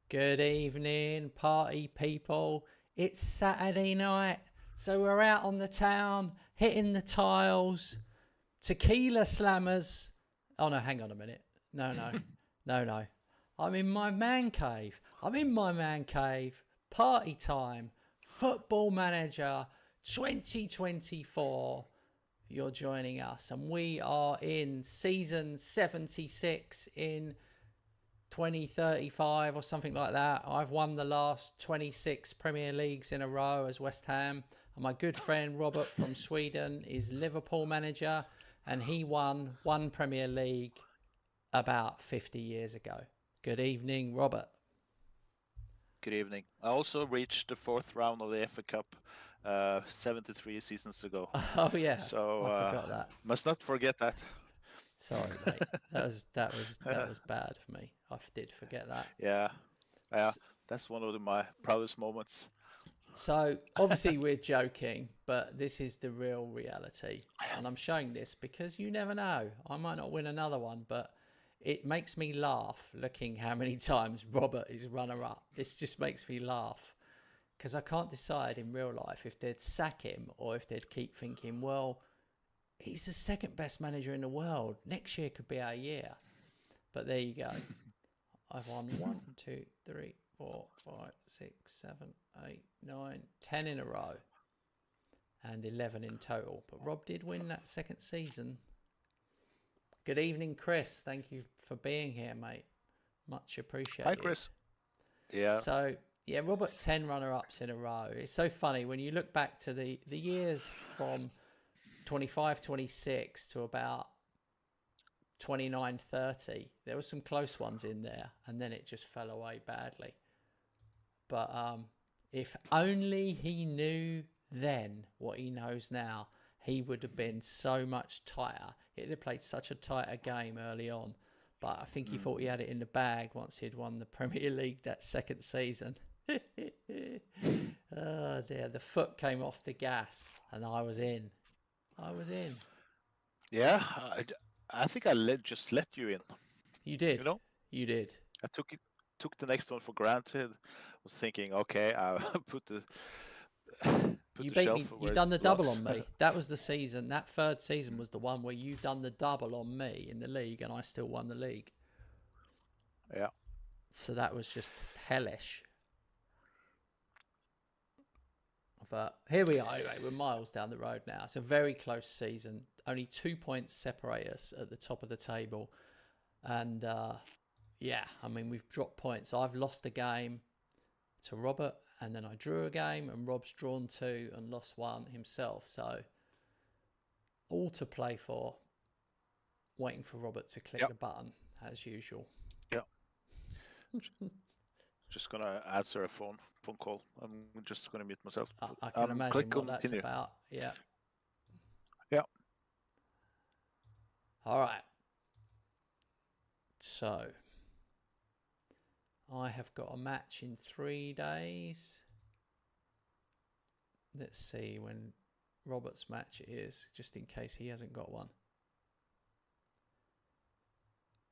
Good evening, party people. It's Saturday night, so we're out on the town, hitting the tiles, tequila slammers. Oh no, hang on a minute. No. I'm in my man cave. Party time. Football Manager 2024. You're joining us, and we are in season 76 in 2035 or something like that. I've won the last 26 Premier Leagues in a row as West Ham, and my good friend Robert from Sweden is Liverpool manager, and he won one Premier League about 50 years ago. Good evening, Robert. Good evening. I also reached the fourth round of the FA Cup 73 seasons ago. Oh yeah, So I forgot that. Must not forget that. Sorry, mate. That was bad for me. I did forget that. Yeah, that's one of my proudest moments. So obviously we're joking, but this is the real reality, and I'm showing this because you never know. I might not win another one, but it makes me laugh looking how many times Robert is runner-up. This just makes me laugh because I can't decide in real life if they'd sack him or if they'd keep thinking, well, he's the second best manager in the world. Next year could be our year. But there you go. I've won 1, 2, 3, 4, 5, 6, 7, 8, 9, 10 in a row. And 11 in total. But Rob did win that second season. Good evening, Chris. Thank you for being here, mate. Much appreciated. Hi, Chris. Yeah. So, yeah, Robert, 10 runner-ups in a row. It's so funny when you look back to the years from 25, 26 to about 29, 30. There were some close ones in there, and then it just fell away badly. But if only he knew then what he knows now, he would have been so much tighter. He'd have played such a tighter game early on. But I think he thought he had it in the bag once he'd won the Premier League that second season. Oh dear, the foot came off the gas and I was in. Yeah, I think I just let you in. You did. You know? You did. I took the next one for granted. Was thinking, okay, I'll put the You beat me. You done the double belongs. on me. That was the season. That third season was the one where you done the double on me in the league, and I still won the league. Yeah. So that was just hellish. But here we are. Anyway, we're miles down the road now. It's a very close season. Only 2 points separate us at the top of the table, and yeah, I mean we've dropped points. I've lost a game to Robert, and then I drew a game, and Rob's drawn 2 and lost 1 himself. So all to play for. Waiting for Robert to click the button as usual. Yeah. Just gonna answer a phone call. I'm just gonna mute myself. I can imagine click what that's continue. about. Yeah. Yeah. All right. So I have got a match in 3 days. Let's see when Robert's match is, just in case he hasn't got one.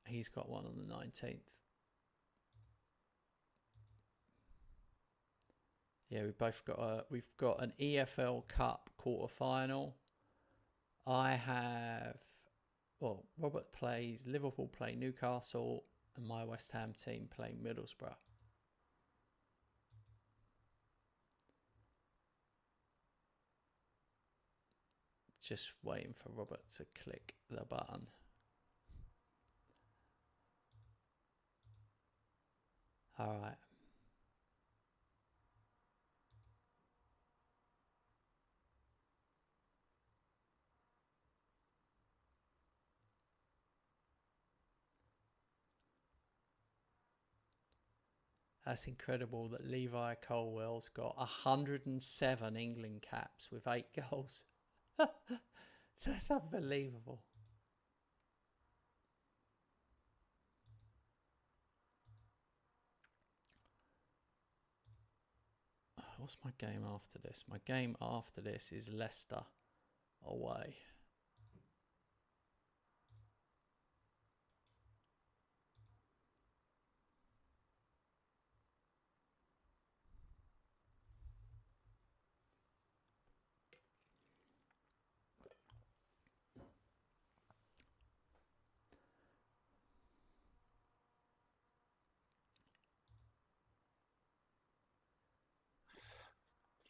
He's got one on the 19th. Yeah, we've got an EFL Cup quarter-final. Robert plays, Liverpool play Newcastle, and my West Ham team play Middlesbrough. Just waiting for Robert to click the button. All right. That's incredible that Levi Colwell's got 107 England caps with 8 goals. That's unbelievable. What's my game after this? My game after this is Leicester away.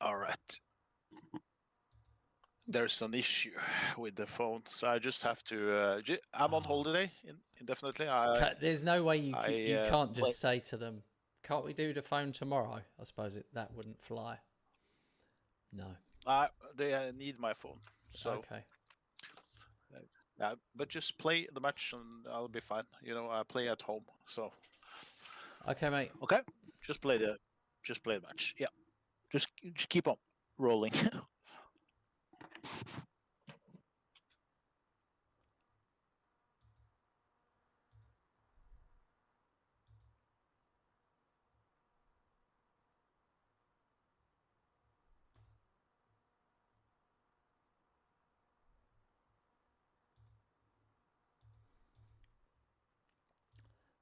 All right. There's an issue with the phone, so I just have to. I'm on Oh, holiday indefinitely. there's no way you I can't play. just say to them, "Can't we do the phone tomorrow?" I suppose that wouldn't fly. No. They need my phone, so Okay. yeah. But just play the match and I'll be fine. I play at home, so Okay, mate. okay. Just play the, just play the match. Yeah. Just keep on rolling.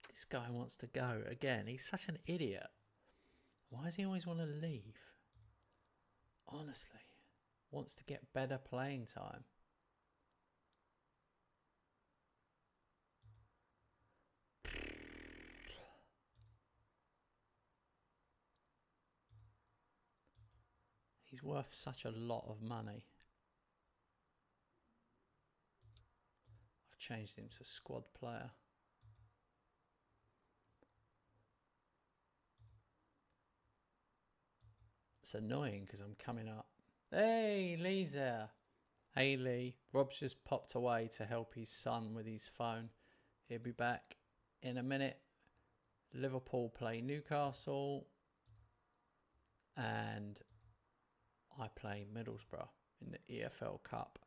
This guy wants to go again. He's such an idiot. Why does he always want to leave? Honestly, wants to get better playing time. He's worth such a lot of money. I've changed him to squad player. It's annoying because I'm coming up. Hey, Lee's there. Hey, Lee. Rob's just popped away to help his son with his phone. He'll be back in a minute. Liverpool play Newcastle. And I play Middlesbrough in the EFL Cup.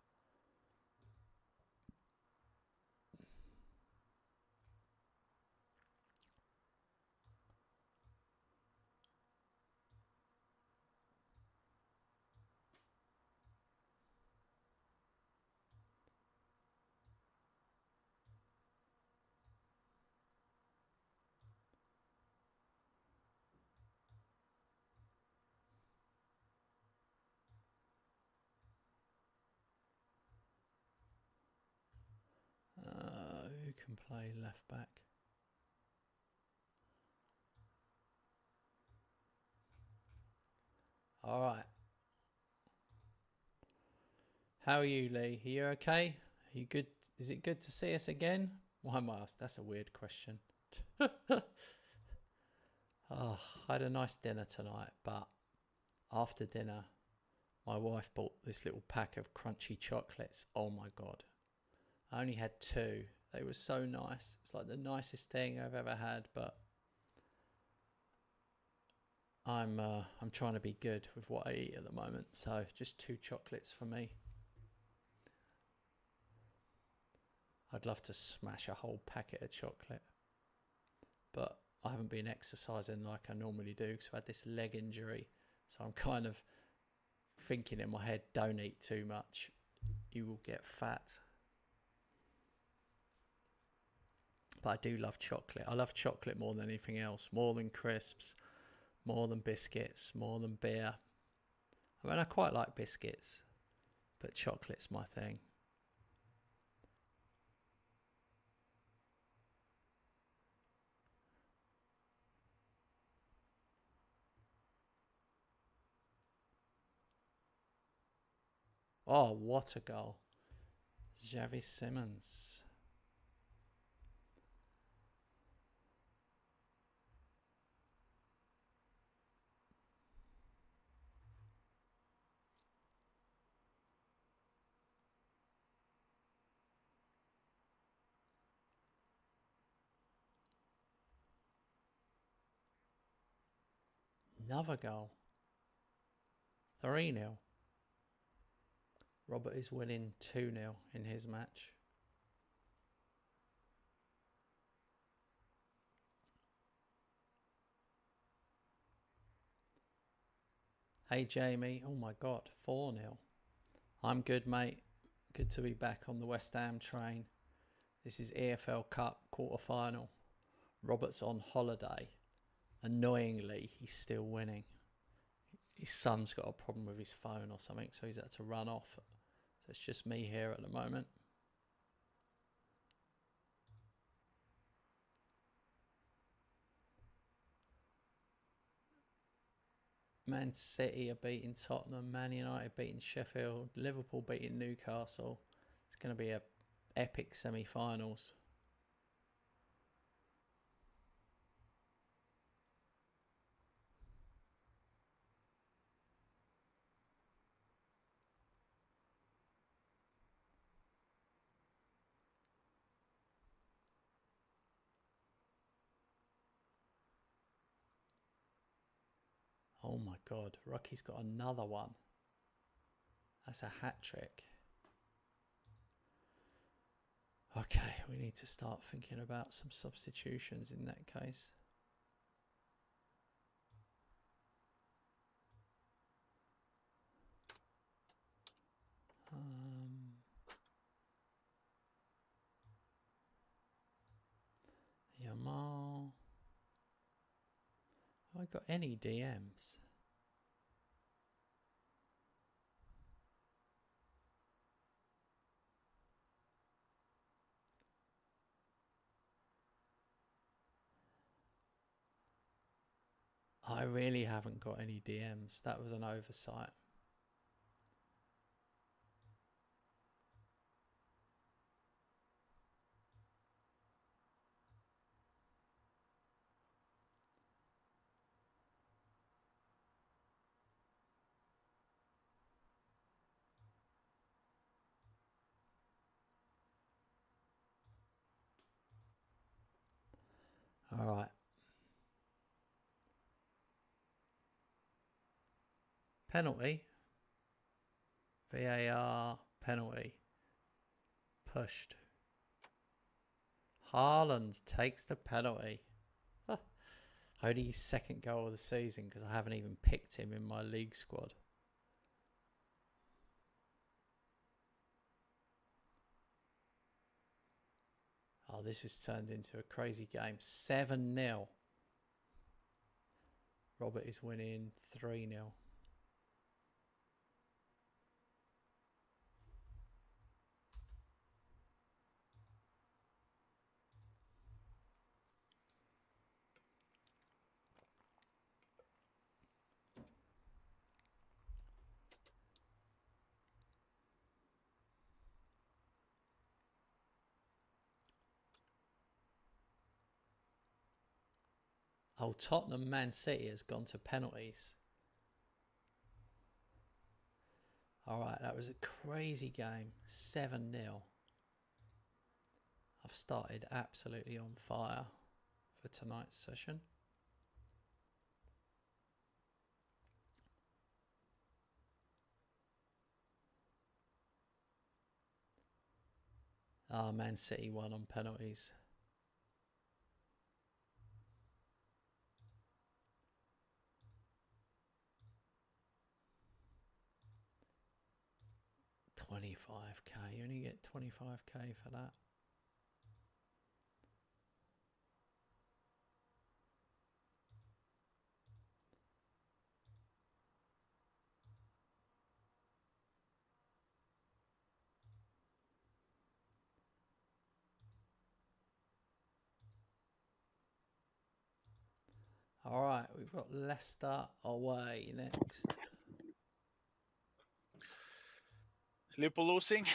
Who can play left back? All right. How are you, Lee? Are you okay? Are you good? Is it good to see us again? Why am I asked? That's a weird question. I had a nice dinner tonight, but after dinner, my wife bought this little pack of crunchy chocolates. Oh my God. I only had two. They were so nice. It's like the nicest thing I've ever had, but I'm trying to be good with what I eat at the moment. So just two chocolates for me. I'd love to smash a whole packet of chocolate, but I haven't been exercising like I normally do because I had this leg injury. So I'm kind of thinking in my head, don't eat too much. You will get fat. But I do love chocolate. I love chocolate more than anything else. More than crisps, more than biscuits, more than beer. I mean, I quite like biscuits, but chocolate's my thing. Oh, what a goal. Xavi Simons. Another goal. 3-0. Robert is winning 2-0 in his match. Hey Jamie, oh my God, 4-0. I'm good, mate. Good to be back on the West Ham train. This is EFL Cup quarter-final. Robert's on holiday. Annoyingly, he's still winning. His son's got a problem with his phone or something, so he's had to run off. So it's just me here at the moment. Man City are beating Tottenham, Man United beating Sheffield, Liverpool beating Newcastle. It's going to be a epic semi-finals. Oh my God, Rocky's got another one. That's a hat trick. Okay, we need to start thinking about some substitutions in that case. Yamal. Have I got any DMs? I really haven't got any DMs. That was an oversight. All right. Penalty. VAR penalty. Pushed. Haaland takes the penalty. Only his second goal of the season because I haven't even picked him in my league squad. Oh, this has turned into a crazy game. 7-0. Robert is winning 3-0. Oh, Tottenham Man City has gone to penalties. All right, that was a crazy game. 7-0. I've started absolutely on fire for tonight's session. Man City won on penalties. $25k. You only get 25k for that. All right, we've got Leicester away next. Liverpool losing.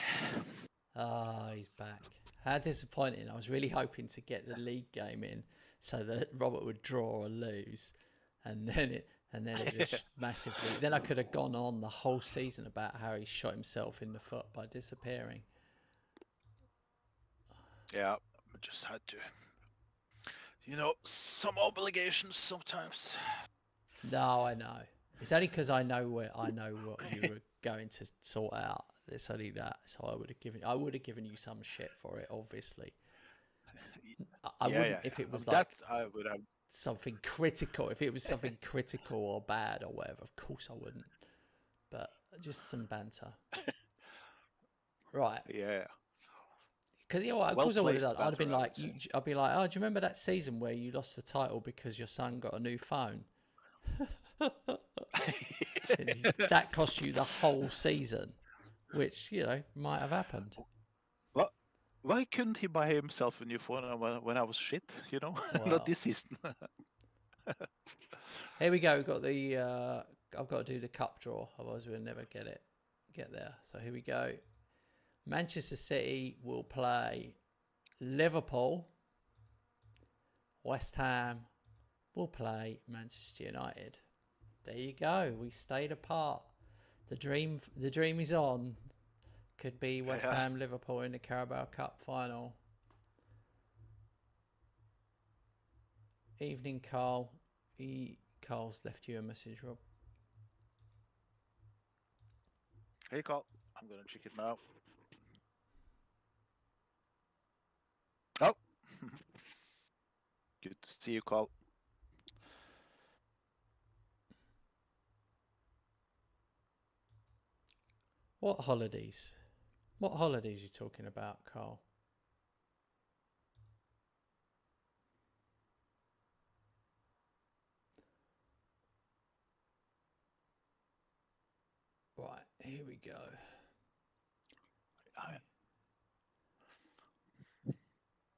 Ah, he's back. How disappointing. I was really hoping to get the league game in so that Robert would draw or lose. And then it just massively... Then I could have gone on the whole season about how he shot himself in the foot by disappearing. Yeah, I just had to... You know, some obligations sometimes. No, I know. It's only because I know what you were going to sort out. It's only that. So I would have given you some shit for it, obviously. I wouldn't if it was like that I would have something critical. If it was something critical or bad or whatever, of course I wouldn't. But just some banter. Right. Yeah. Because you know what, of course I would have done. I'd have been like, I'd be like, oh, do you remember that season where you lost the title because your son got a new phone? That cost you the whole season, which, you know, might have happened. Well, why couldn't he buy himself a new phone when I was shit, you know? Well. Not this season. Here we go. We've got the I've got to do the cup draw, otherwise we'll never get there. So here we go. Manchester City will play Liverpool. West Ham will play Manchester United. There you go. We stayed apart. The dream is on. Could be West Ham Liverpool in the Carabao Cup final. Evening, Carl. Carl's left you a message, Rob. Hey, Carl. I'm gonna check it now. Oh, good to see you, Carl. What holidays? What holidays are you talking about, Carl? Right, here we go.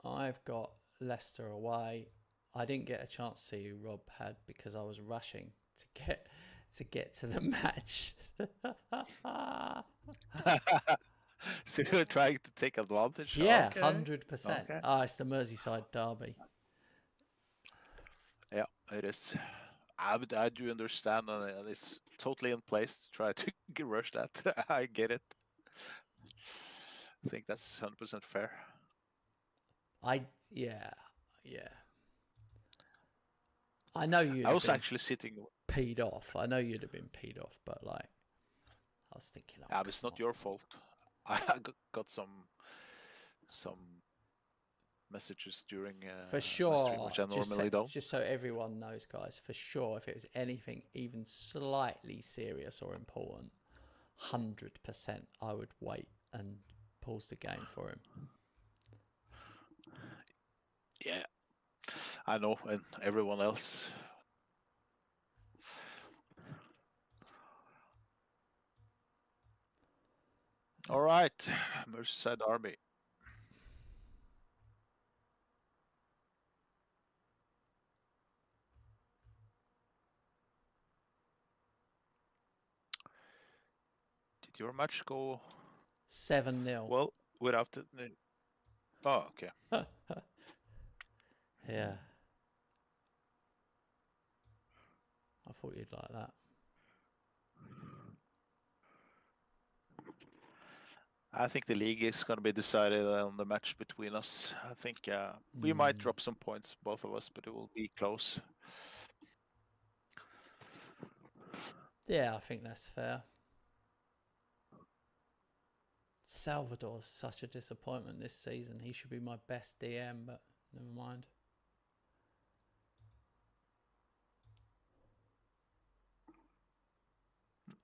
I've got Leicester away. I didn't get a chance to see who Rob had because I was rushing to get to the match. So you're trying to take advantage? Yeah, okay. 100%. Okay. It's the Merseyside derby. Yeah, it is. I do understand, and it's totally in place to try to rush that. I get it. I think that's 100% fair. Yeah. I know you. I was actually sitting peed off. I know you'd have been peed off, but like, I was thinking, yeah, it's not your fault. I got some messages during for my sure, stream, which I normally don't. Just so everyone knows, guys, for sure, if it was anything even slightly serious or important, 100%, I would wait and pause the game for him. Yeah, I know, and everyone else. All right, Merseyside Derby. Did your match go 7-0? well without it? Oh, okay. Yeah. I thought you'd like that. I think the league is going to be decided on the match between us. I think we might drop some points, both of us, but it will be close. Yeah, I think that's fair. Salvador's such a disappointment this season. He should be my best DM, but never mind.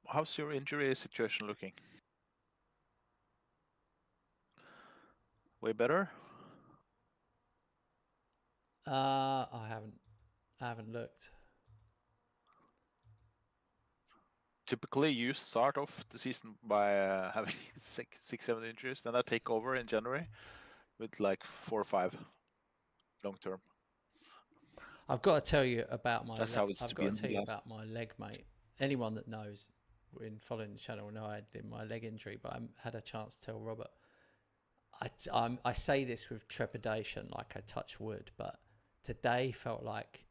How's your injury situation looking? Way better? I haven't looked. Typically, you start off the season by having 6-7 injuries, then I take over in January with like 4 or 5 long term. I've got to tell you about my. That's how it's I've got to tell you about my leg, mate. Anyone that knows, in following the channel, know I did my leg injury, but I had a chance to tell Robert. I say this with trepidation, like I touch wood, but today felt like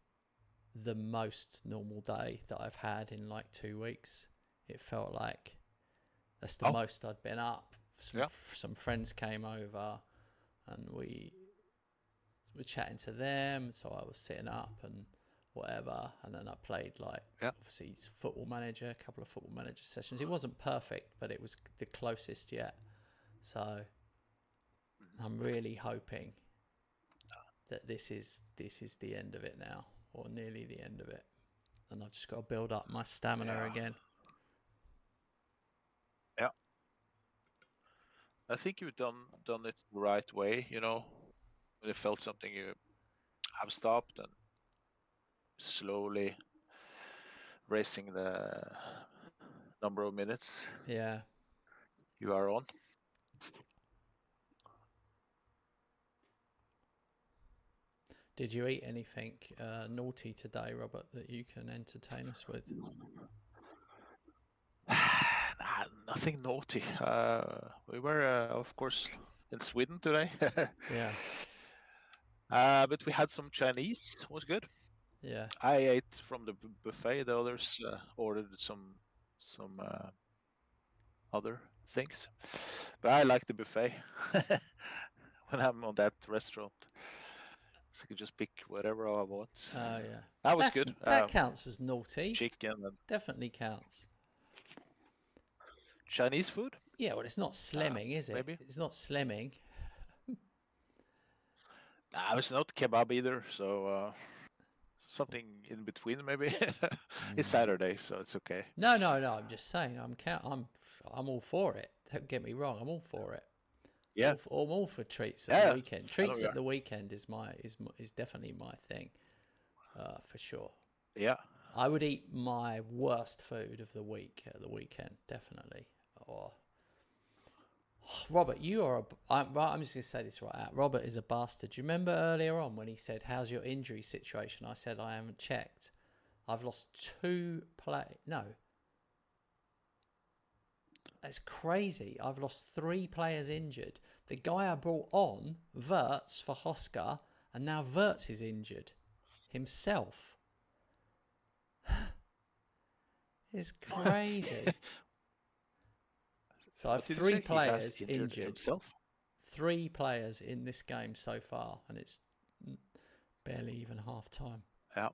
the most normal day that I've had in like 2 weeks. It felt like that's the most I'd been up. Some friends came over and we were chatting to them, so I was sitting up and whatever, and then I played obviously Football Manager, a couple of Football Manager sessions. It wasn't perfect, but it was the closest yet. So I'm really hoping that this is the end of it now, or nearly the end of it, and I've just got to build up my stamina again. Yeah, I think you've done it the right way. You know, when you felt something, you have stopped and slowly raising the number of minutes. Yeah, you are on. Did you eat anything naughty today, Robert, that you can entertain us with? Nothing naughty. We were, of course, in Sweden today. Yeah. But we had some Chinese. It was good. Yeah. I ate from the buffet. The others ordered some other things. But I like the buffet when I'm on that restaurant. So I can just pick whatever I want. Oh, yeah. That was good. That counts as naughty. Chicken and Definitely counts. Chinese food. Yeah, well, it's not slimming, is it? Maybe. It's not slimming. Nah, it's not kebab either. So something in between, maybe. It's Saturday, so it's okay. No. I'm just saying. I'm all for it. Don't get me wrong. I'm all for it. Yeah. I'm all for treats at the weekend. Treats we at the weekend is definitely my thing, for sure. Yeah. I would eat my worst food of the week at the weekend, definitely. Or Robert, I'm just going to say this right out. Robert is a bastard. Do you remember earlier on when he said, "How's your injury situation?" I said, "I haven't checked. I've lost 2 play. No, that's crazy. I've lost 3 players injured. The guy I brought on, Wirtz, for Hoska, and now Wirtz is injured himself. It's crazy." So I have 3 players injured. Himself? 3 players in this game so far, and it's barely even half time. Yeah.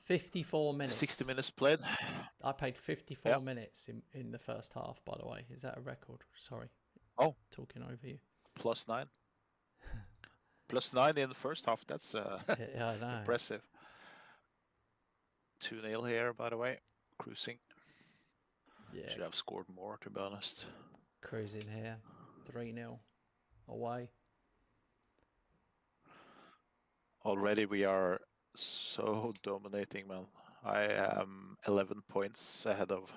$54 minutes. 60 minutes played. I played 54 minutes in the first half, by the way. Is that a record? Sorry. Oh. Talking over you. +9. +9 in the first half. That's Yeah, I know. impressive. 2-0 here, by the way. Cruising. Yeah. Should have scored more, to be honest. Cruising here. 3-0 away. Already we are so dominating, man. I am 11 points ahead of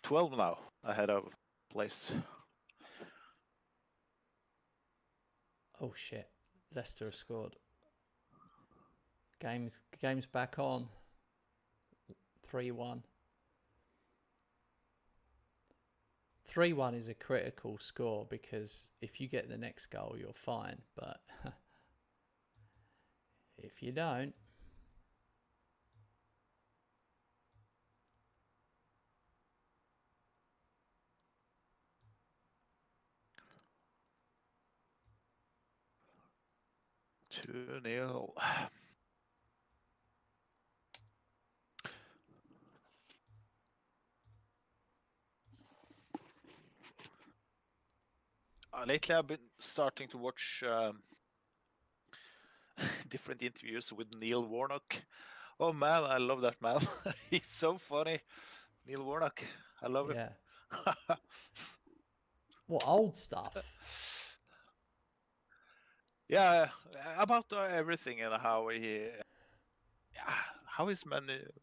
12 now, ahead of place. Oh shit. Leicester have scored. Game's back on. 3-1. 3-1 is a critical score because if you get the next goal, you're fine. But if you don't, Two 2-0. Lately, I've been starting to watch different interviews with Neil Warnock. Oh man, I love that man. He's so funny. Neil Warnock. I love him. What old stuff? Yeah, about everything and how his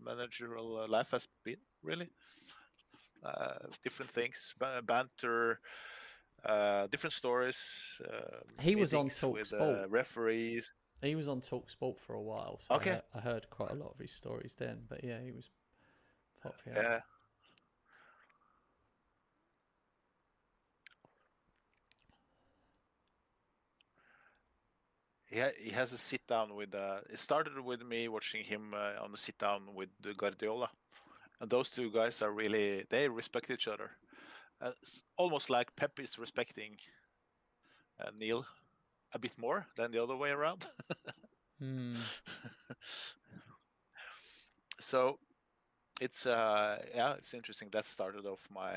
managerial life has been, really. Different things, banter, different stories. He was on meetings Talk with Sport. referees. He was on Talk Sport for a while, so Okay. I heard quite a lot of his stories then. But yeah, he was popular. Yeah. He has a sit down with. It started with me watching him on the sit down with Guardiola, and those two guys are really, they respect each other. It's almost like Pep is respecting Neil a bit more than the other way around. So it's it's interesting. That started off my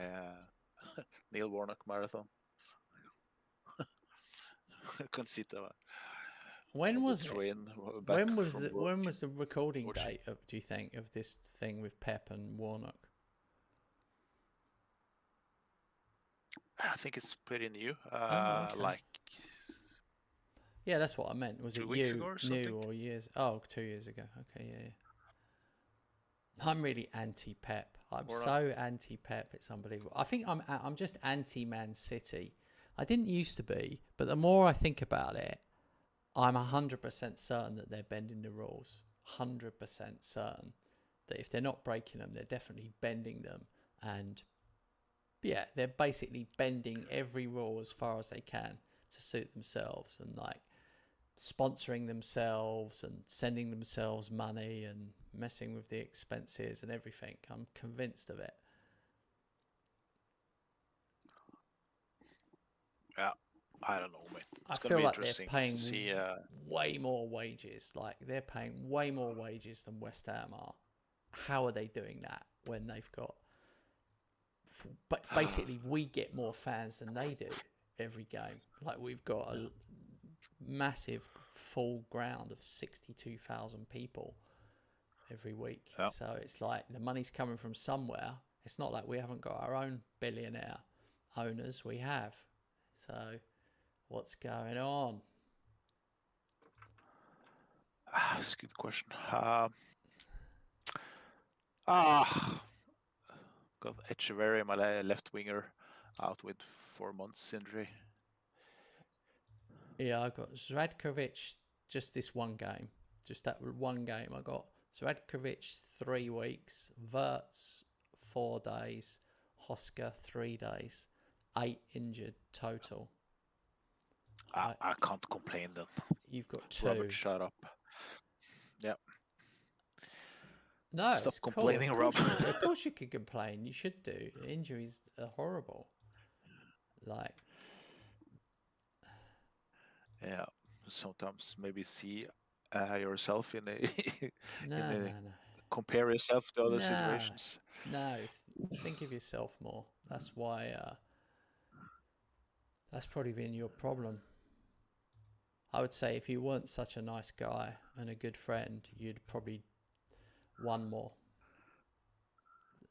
Neil Warnock marathon. Consider. When was when was the recording date of, do you think, of this thing with Pep and Warnock? I think it's pretty new. Okay. Like, yeah, that's what I meant. Was 2 it weeks ago or something? new or years? Oh, 2 years ago. Okay, yeah. I'm really anti-Pep. I'm so anti-Pep. It's unbelievable. I think I'm just anti-Man City. I didn't used to be, but the more I think about it, I'm 100% certain that they're bending the rules. 100% certain that if they're not breaking them, they're definitely bending them. And yeah, they're basically bending every rule as far as they can to suit themselves, and like sponsoring themselves and sending themselves money and messing with the expenses and everything. I'm convinced of it. Yeah, I don't know, mate. I It's gonna feel be like they're interesting to paying see. way more wages. Like they're paying way more wages than West Ham are. How are they doing that when they've got? But basically, we get more fans than they do every game. Like we've got a massive full ground of 62,000 people every week. Yeah. So it's like the money's coming from somewhere. It's not like we haven't got our own billionaire owners. We have. So what's going on? That's a good question. Ah, got Echeverry, my left winger, out with 4 months injury. Yeah, I got Zradkovic just this one game. Just that one game. I got Zradkovic 3 weeks, Wirtz 4 days, Hoska 3 days, 8 injured total. I can't complain then. You've got 2. Robert, shut up. Yeah. No, Stop it's complaining, cool. Rob. Of course you could complain. You should do. Injuries are horrible. Like. Yeah. Sometimes maybe see yourself in a, No. compare yourself to other situations. No, think of yourself more. That's why. That's probably been your problem. I would say if you weren't such a nice guy and a good friend, you'd probably won more.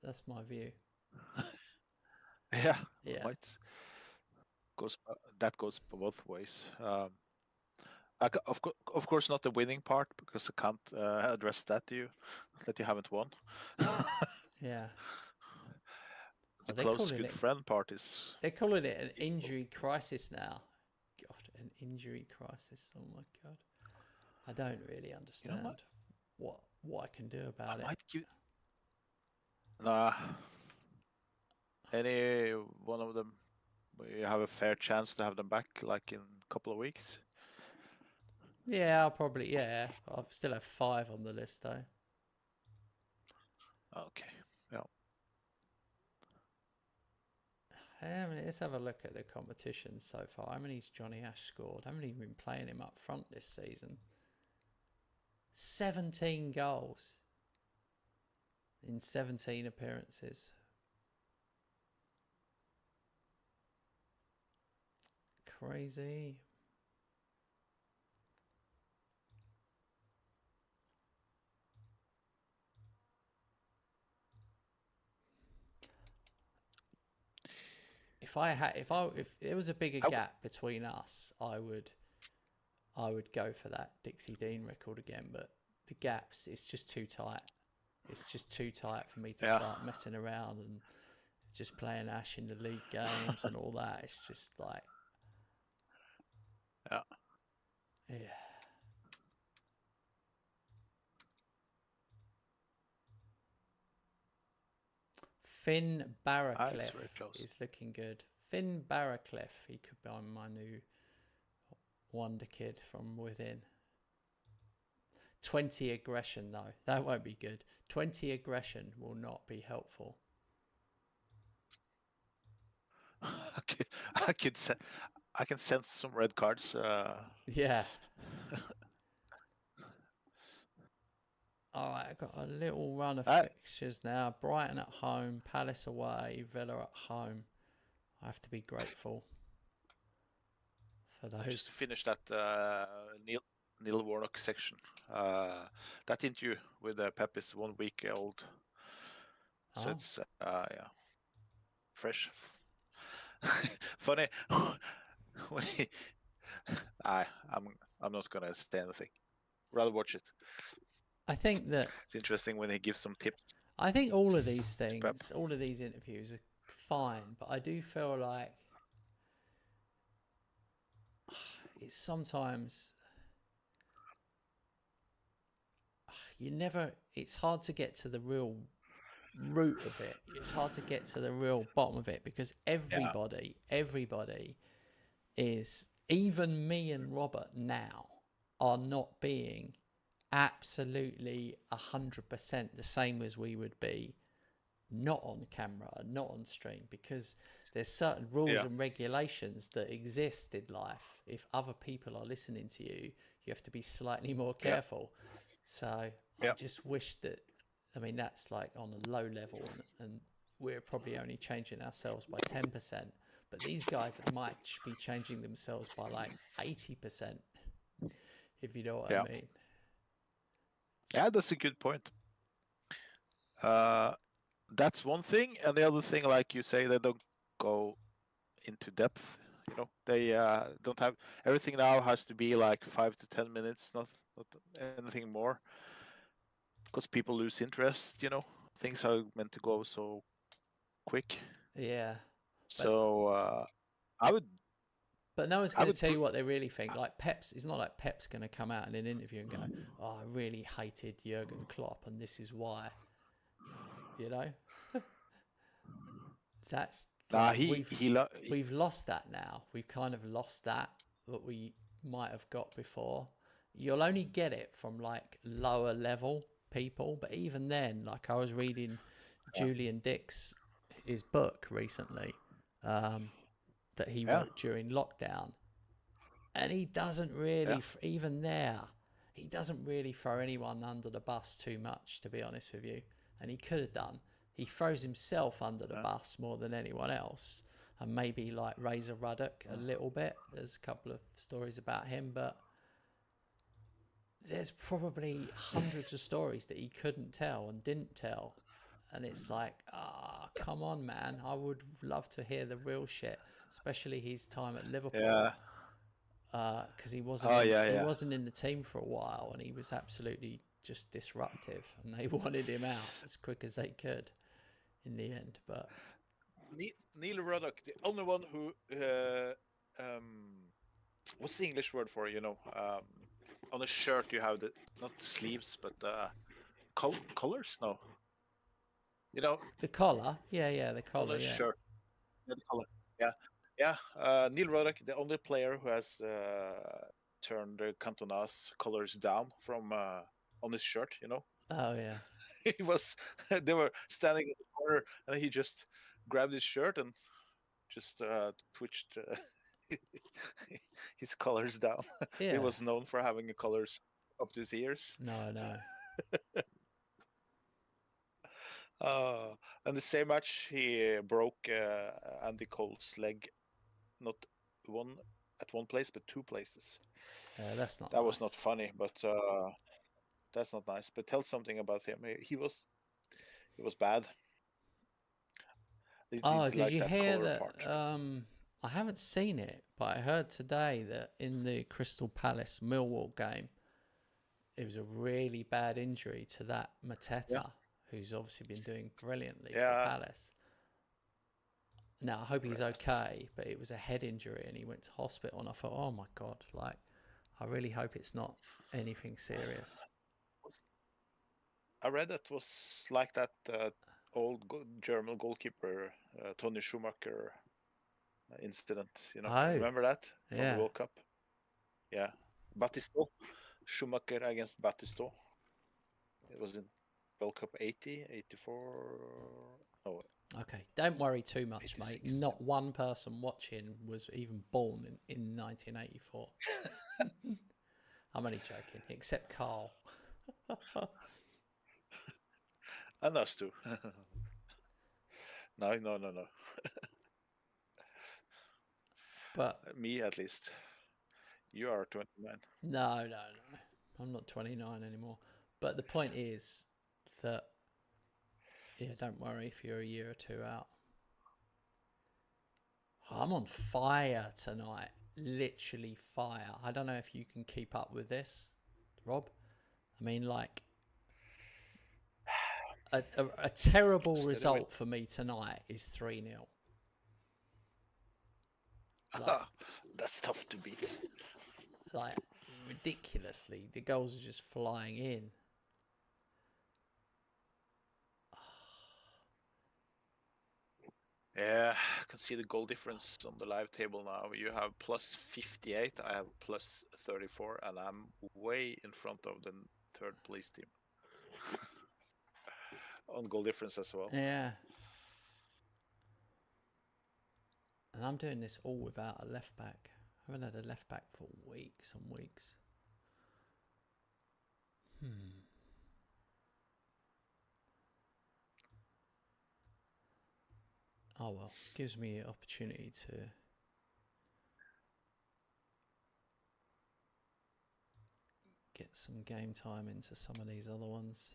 That's my view. Yeah. Yeah. Might. That goes both ways. Of course, not the winning part, because I can't address that to you, that you haven't won. Yeah. The close good friend part is. They're calling it an injury crisis now. God, an injury crisis. Oh my God. I don't really understand what I can do about it. Nah. Any one of them, you have a fair chance to have them back, like in a couple of weeks. Yeah, I'll probably. Yeah, I'll still have 5 on the list though. Okay. Yeah. Let's have a look at the competition so far. How many's Johnny Ash scored? I haven't even been playing him up front this season. 17 goals in 17 appearances. Crazy. If there was a bigger gap between us, I would go for that Dixie Dean record again, but the gaps, it's just too tight. It's just too tight for me to start messing around and just playing Ash in the league games and all that. It's just like, yeah. Finn Barracliff is looking good. Finn Barracliff, he could be my new wonder kid from within. 20 aggression though, that won't be good. 20 aggression will not be helpful. Okay, I can sense some red cards. Yeah. All right, I've got a little run of fixtures now. Brighton at home, Palace away, Villa at home. I have to be grateful for those. Just to finish that Neil Warnock section. That interview with Pep is 1 week old. So it's fresh. Funny. When I'm not gonna say anything. Rather watch it. I think that it's interesting when he gives some tips. I think all of these things, all of these interviews are fine, but I do feel like it's sometimes it's hard to get to the real root of it. It's hard to get to the real bottom of it because everybody is, even me and Robert now, are not being absolutely 100% the same as we would be not on camera and not on stream, because there's certain rules and regulations that exist in life. If other people are listening to you, you have to be slightly more careful. So I just wish that, I mean, that's like on a low level, and we're probably only changing ourselves by 10%, but these guys might be changing themselves by like 80%, if you know what I mean. Yeah, that's a good point. That's one thing, and the other thing, like you say, they don't go into depth. You know, they don't have, everything now has to be like 5 to 10 minutes, not anything more, because people lose interest. You know, things are meant to go so quick. Yeah. So I would. But no one's going to tell you what they really think. Like Pep's, it's not like Pep's going to come out in an interview and go, "Oh, I really hated Jurgen Klopp, and this is why." You know, that's like, we've lost that now. We've kind of lost that we might have got before. You'll only get it from like lower level people, but even then, like I was reading Julian Dick's his book recently that he wrote during lockdown, and he doesn't really even there. He doesn't really throw anyone under the bus too much, to be honest with you, and he could have done. He throws himself under the bus more than anyone else, and maybe like Razor Ruddock a little bit. There's a couple of stories about him, but there's probably hundreds of stories that he couldn't tell and didn't tell. And it's like, come on, man. I would love to hear the real shit, especially his time at Liverpool. Yeah. Because he wasn't in the team for a while, and he was absolutely just disruptive, and they wanted him out as quick as they could in the end. But Neil Ruddock, the only one who what's the English word for, you know, on a shirt you have the, not the sleeves, but collars? No, you know, the collar, the collar, on a shirt, the collar, Neil Ruddock, the only player who has turned Cantona's colors down from on his shirt, you know. Oh yeah. He was, they were standing in the corner, and he just grabbed his shirt and just twitched his colors down. Yeah. He was known for having the colors up to his ears. No. And the same match, he broke Andy Cole's leg, not at one place, but two places. That's not. That was not funny, but that's not nice. But tell something about him. He was bad. Did you hear that? I haven't seen it, but I heard today that in the Crystal Palace Millwall game, it was a really bad injury to that Mateta, who's obviously been doing brilliantly for Palace. Now, I hope he's okay, but it was a head injury and he went to hospital, and I thought, oh my God, like, I really hope it's not anything serious. I read that was like that old German goalkeeper, Tony Schumacher incident, you know. Remember that from the World Cup? Yeah. Battisto. Schumacher against Battisto. It was in World Cup 80, 84. Oh. Okay, don't worry too much, 86. mate. Not one person watching was even born in 1984. I'm only joking, except Carl. And us too. No. But me, at least. You are 29. No. I'm not 29 anymore. But the point is that, don't worry if you're a year or two out. I'm on fire tonight. Literally fire. I don't know if you can keep up with this, Rob. I mean, like, a terrible result for me tonight is 3-0. Like, that's tough to beat. Like, ridiculously, the goals are just flying in. Yeah, I can see the goal difference on the live table now. You have plus 58, I have plus 34, and I'm way in front of the third place team on goal difference as well. Yeah. And I'm doing this all without a left back. I haven't had a left back for weeks and weeks. Oh well, gives me an opportunity to get some game time into some of these other ones.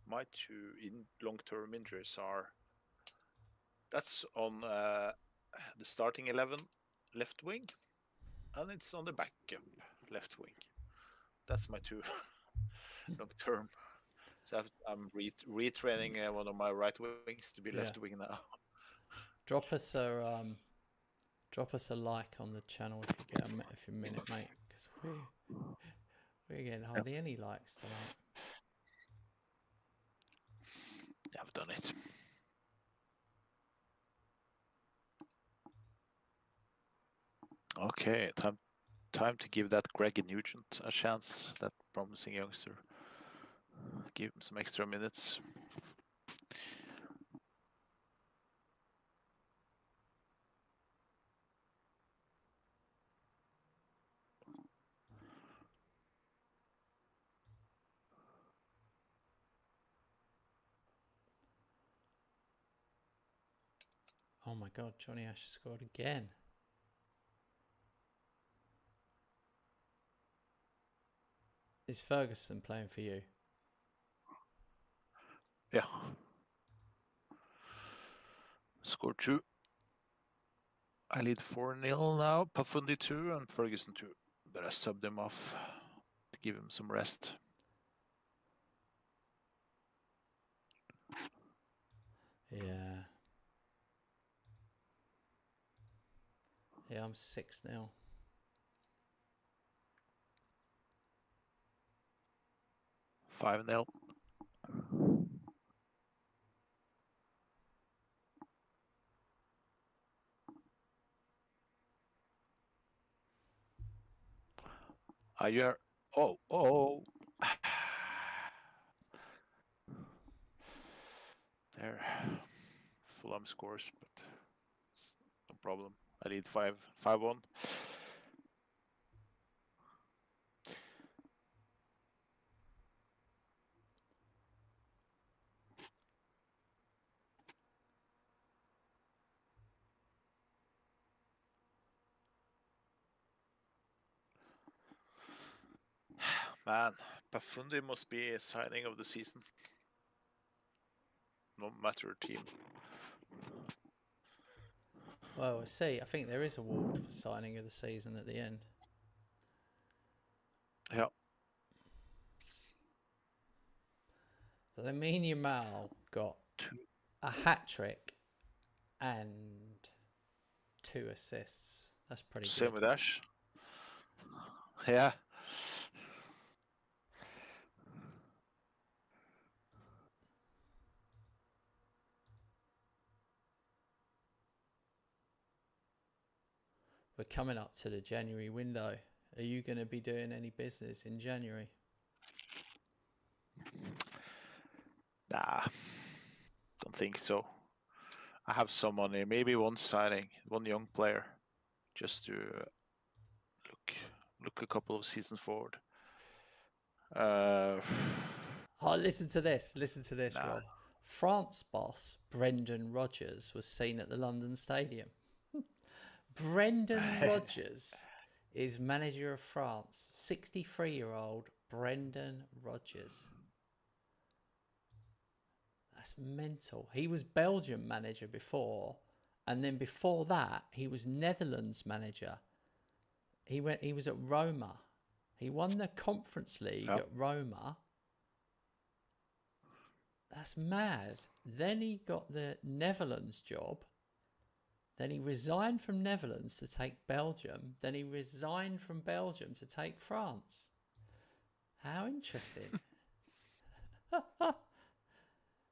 My two long-term injuries are that's on the starting 11 left wing, and it's on the backup left wing. That's my two long-term. So I'm retraining one of my right wings to be left wing now. Drop us a like on the channel if you get a minute, mate, because we're getting hardly any likes tonight. Yeah, I've done it. Okay, time to give that Greg Nugent a chance, that promising youngster. Give him some extra minutes. Oh my God, Johnny Ash scored again. Is Ferguson playing for you? Yeah. Scored 2. I lead 4-0 now. Pafundi 2 and Ferguson 2. But I subbed him off to give him some rest. Yeah. Yeah, I'm 6-0. Five 0. You're oh there. Fulham scores, but no problem. I lead 5-1. Man, Pafundi must be a signing of the season. No matter team. Well, we'll see. I think there is a award for signing of the season at the end. Yeah. Lamine Yamal got a hat-trick and 2 assists. That's pretty Same good. with Ash. Yeah. We're coming up to the January window. Are you going to be doing any business in January? Nah, don't think so. I have some money, maybe one signing, one young player, just to look a couple of seasons forward. Oh, listen to this, nah. Rob. France boss Brendan Rodgers was seen at the London Stadium. Brendan Rodgers is manager of France. 63-year-old Brendan Rodgers. That's mental. He was Belgium manager before, and then before that, he was Netherlands manager. He was at Roma. He won the Conference League at Roma. That's mad. Then he got the Netherlands job. Then he resigned from Netherlands to take Belgium. Then he resigned from Belgium to take France. How interesting.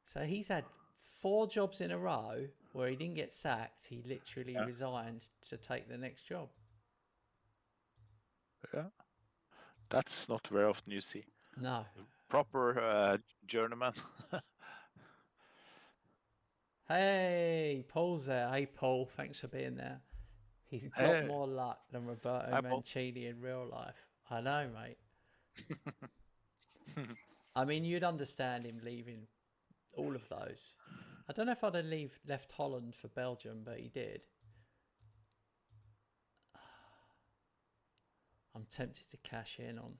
So he's had 4 jobs in a row where he didn't get sacked. He literally resigned to take the next job. Yeah, that's not very often you see. No. Proper journeyman. Hey, Paul's there. Hey, Paul. Thanks for being there. He's got Hey. more luck than Roberto Hi, Paul. Mancini in real life. I know, mate. I mean, you'd understand him leaving all of those. I don't know if I'd have left Holland for Belgium, but he did. I'm tempted to cash in on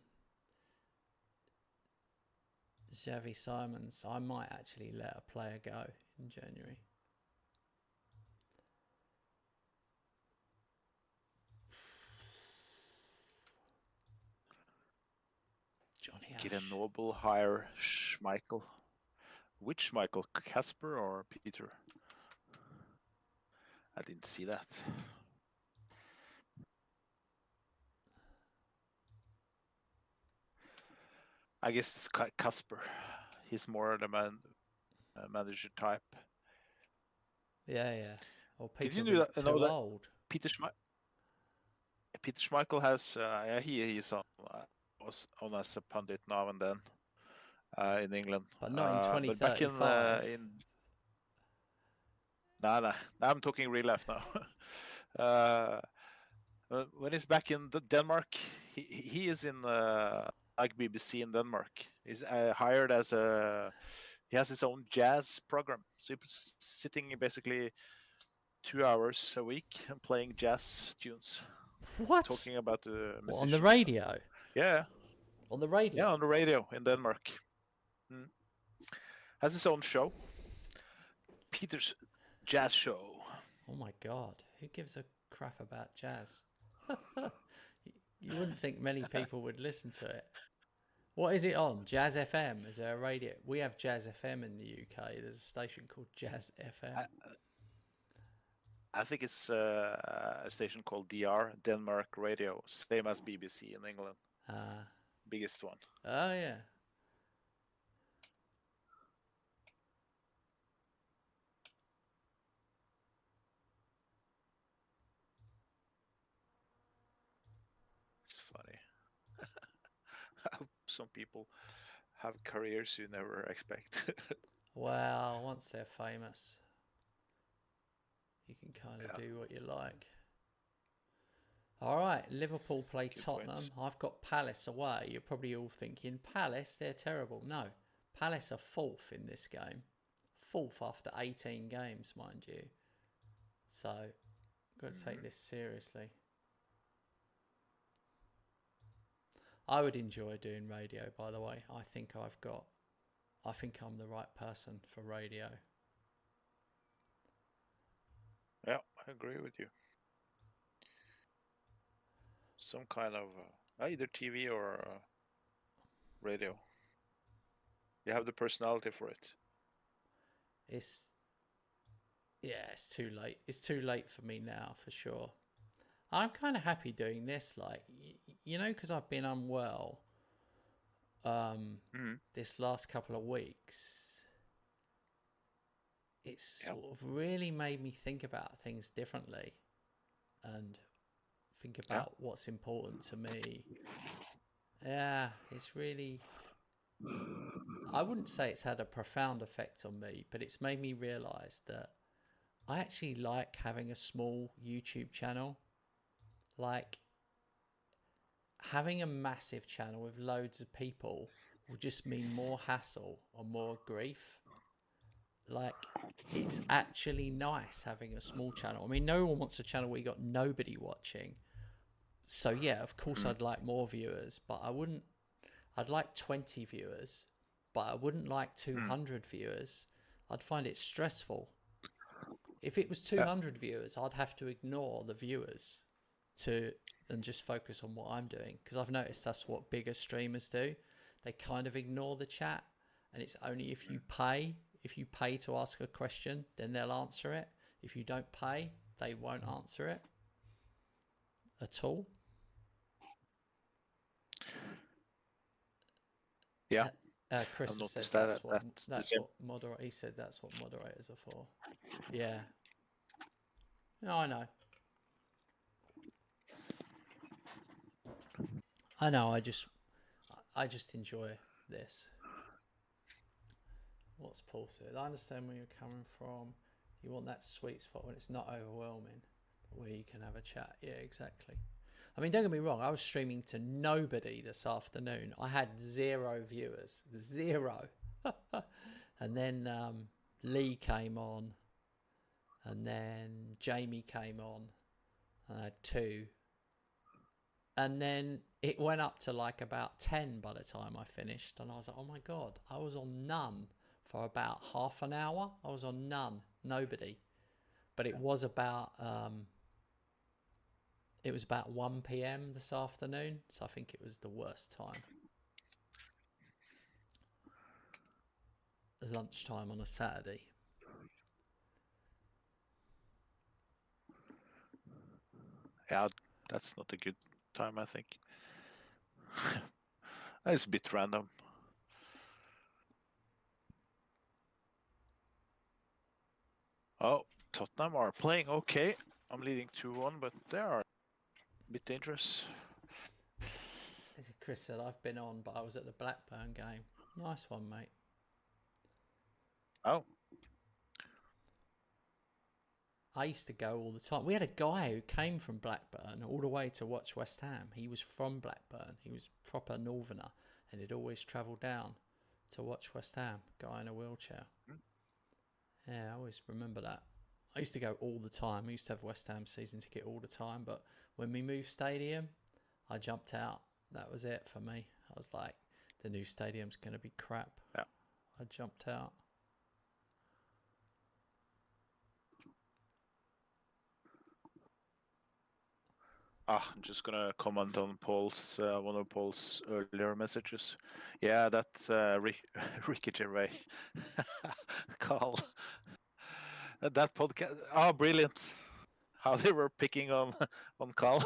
Xavi Simons. I might actually let a player go in January. Johnny Ash. Get a noble hire Schmeichel. Which Schmeichel? Casper or Peter? I didn't see that. I guess it's Casper. He's more the manager type. Yeah. Or Did Peter you know too that old. Peter Schmeichel has he's on as a pundit now and then in England, But not in but back 2035. Nah, I'm talking real life now. When he's back in Denmark, he is in like BBC in Denmark. He's hired as he has his own jazz program, so he's sitting basically 2 hours a week and playing jazz tunes. What? Talking about the musicians. On the radio? Yeah. On the radio? Yeah, on the radio in Denmark. Has his own show. Peter's Jazz Show. Oh my God. Who gives a crap about jazz? You wouldn't think many people would listen to it. What is it on? Jazz FM? Is there a radio? We have Jazz FM in the UK. There's a station called Jazz FM. I think it's a station called DR, Denmark Radio, same as BBC in England. Biggest one. Oh, yeah. It's funny. How some people have careers you never expect. Well, once they're famous, you can kind of do what you like. All right, Liverpool play Tottenham. Points. I've got Palace away. You're probably all thinking, Palace, they're terrible. No, Palace are 4th in this game. 4th after 18 games, mind you. So, got to take this seriously. I would enjoy doing radio, by the way. I think I'm the right person for radio. Yeah, I agree with you. Some kind of either TV or radio. You have the personality for it. It's too late. It's too late for me now, for sure. I'm kind of happy doing this, like, because I've been unwell this last couple of weeks. It's sort of really made me think about things differently and think about what's important to me. Yeah, it's really... I wouldn't say it's had a profound effect on me, but it's made me realise that I actually like having a small YouTube channel. Like, having a massive channel with loads of people will just mean more hassle or more grief. Like, it's actually nice having a small channel. I mean, no one wants a channel where you got nobody watching. So yeah, of course I'd like more viewers, but I'd like 20 viewers, but I wouldn't like 200 viewers. I'd find it stressful. If it was 200 viewers, I'd have to ignore the viewers and just focus on what I'm doing, because I've noticed that's what bigger streamers do. They kind of ignore the chat, and it's only if you pay to ask a question, then they'll answer it. If you don't pay, they won't answer it at all. Yeah. Chris I've has said noticed that that's the same. he said that's what moderators are for. Yeah. No, I know. I know. I just enjoy this. What's Paul said? I understand where you're coming from. You want that sweet spot when it's not overwhelming, but where you can have a chat. Yeah, exactly. I mean, don't get me wrong. I was streaming to nobody this afternoon. I had 0 viewers, 0. And then Lee came on, and then Jamie came on. I had 2, and then it went up to like about 10 by the time I finished, and I was like, oh my god, I was on none for about half an hour. I was on none, nobody. But it was about 1 p.m. this afternoon, so I think it was the worst time. Lunchtime on a Saturday. Yeah, that's not a good time, I think. It's a bit random. Oh, Tottenham are playing okay. I'm leading 2-1, but they are a bit dangerous. Chris said, I've been on, but I was at the Blackburn game. Nice one, mate. Oh. I used to go all the time. We had a guy who came from Blackburn all the way to watch West Ham. He was from Blackburn. He was proper northerner, and he'd always travel down to watch West Ham. Guy in a wheelchair. Yeah, I always remember that. I used to go all the time. I used to have West Ham season ticket all the time, but when we moved stadium, I jumped out. That was it for me. I was like, the new stadium's going to be crap. Yeah. I jumped out. I'm just gonna comment on Paul's one of Paul's earlier messages. Yeah, that Ricky Gervais, Carl, that podcast. Oh, brilliant! How they were picking on Carl.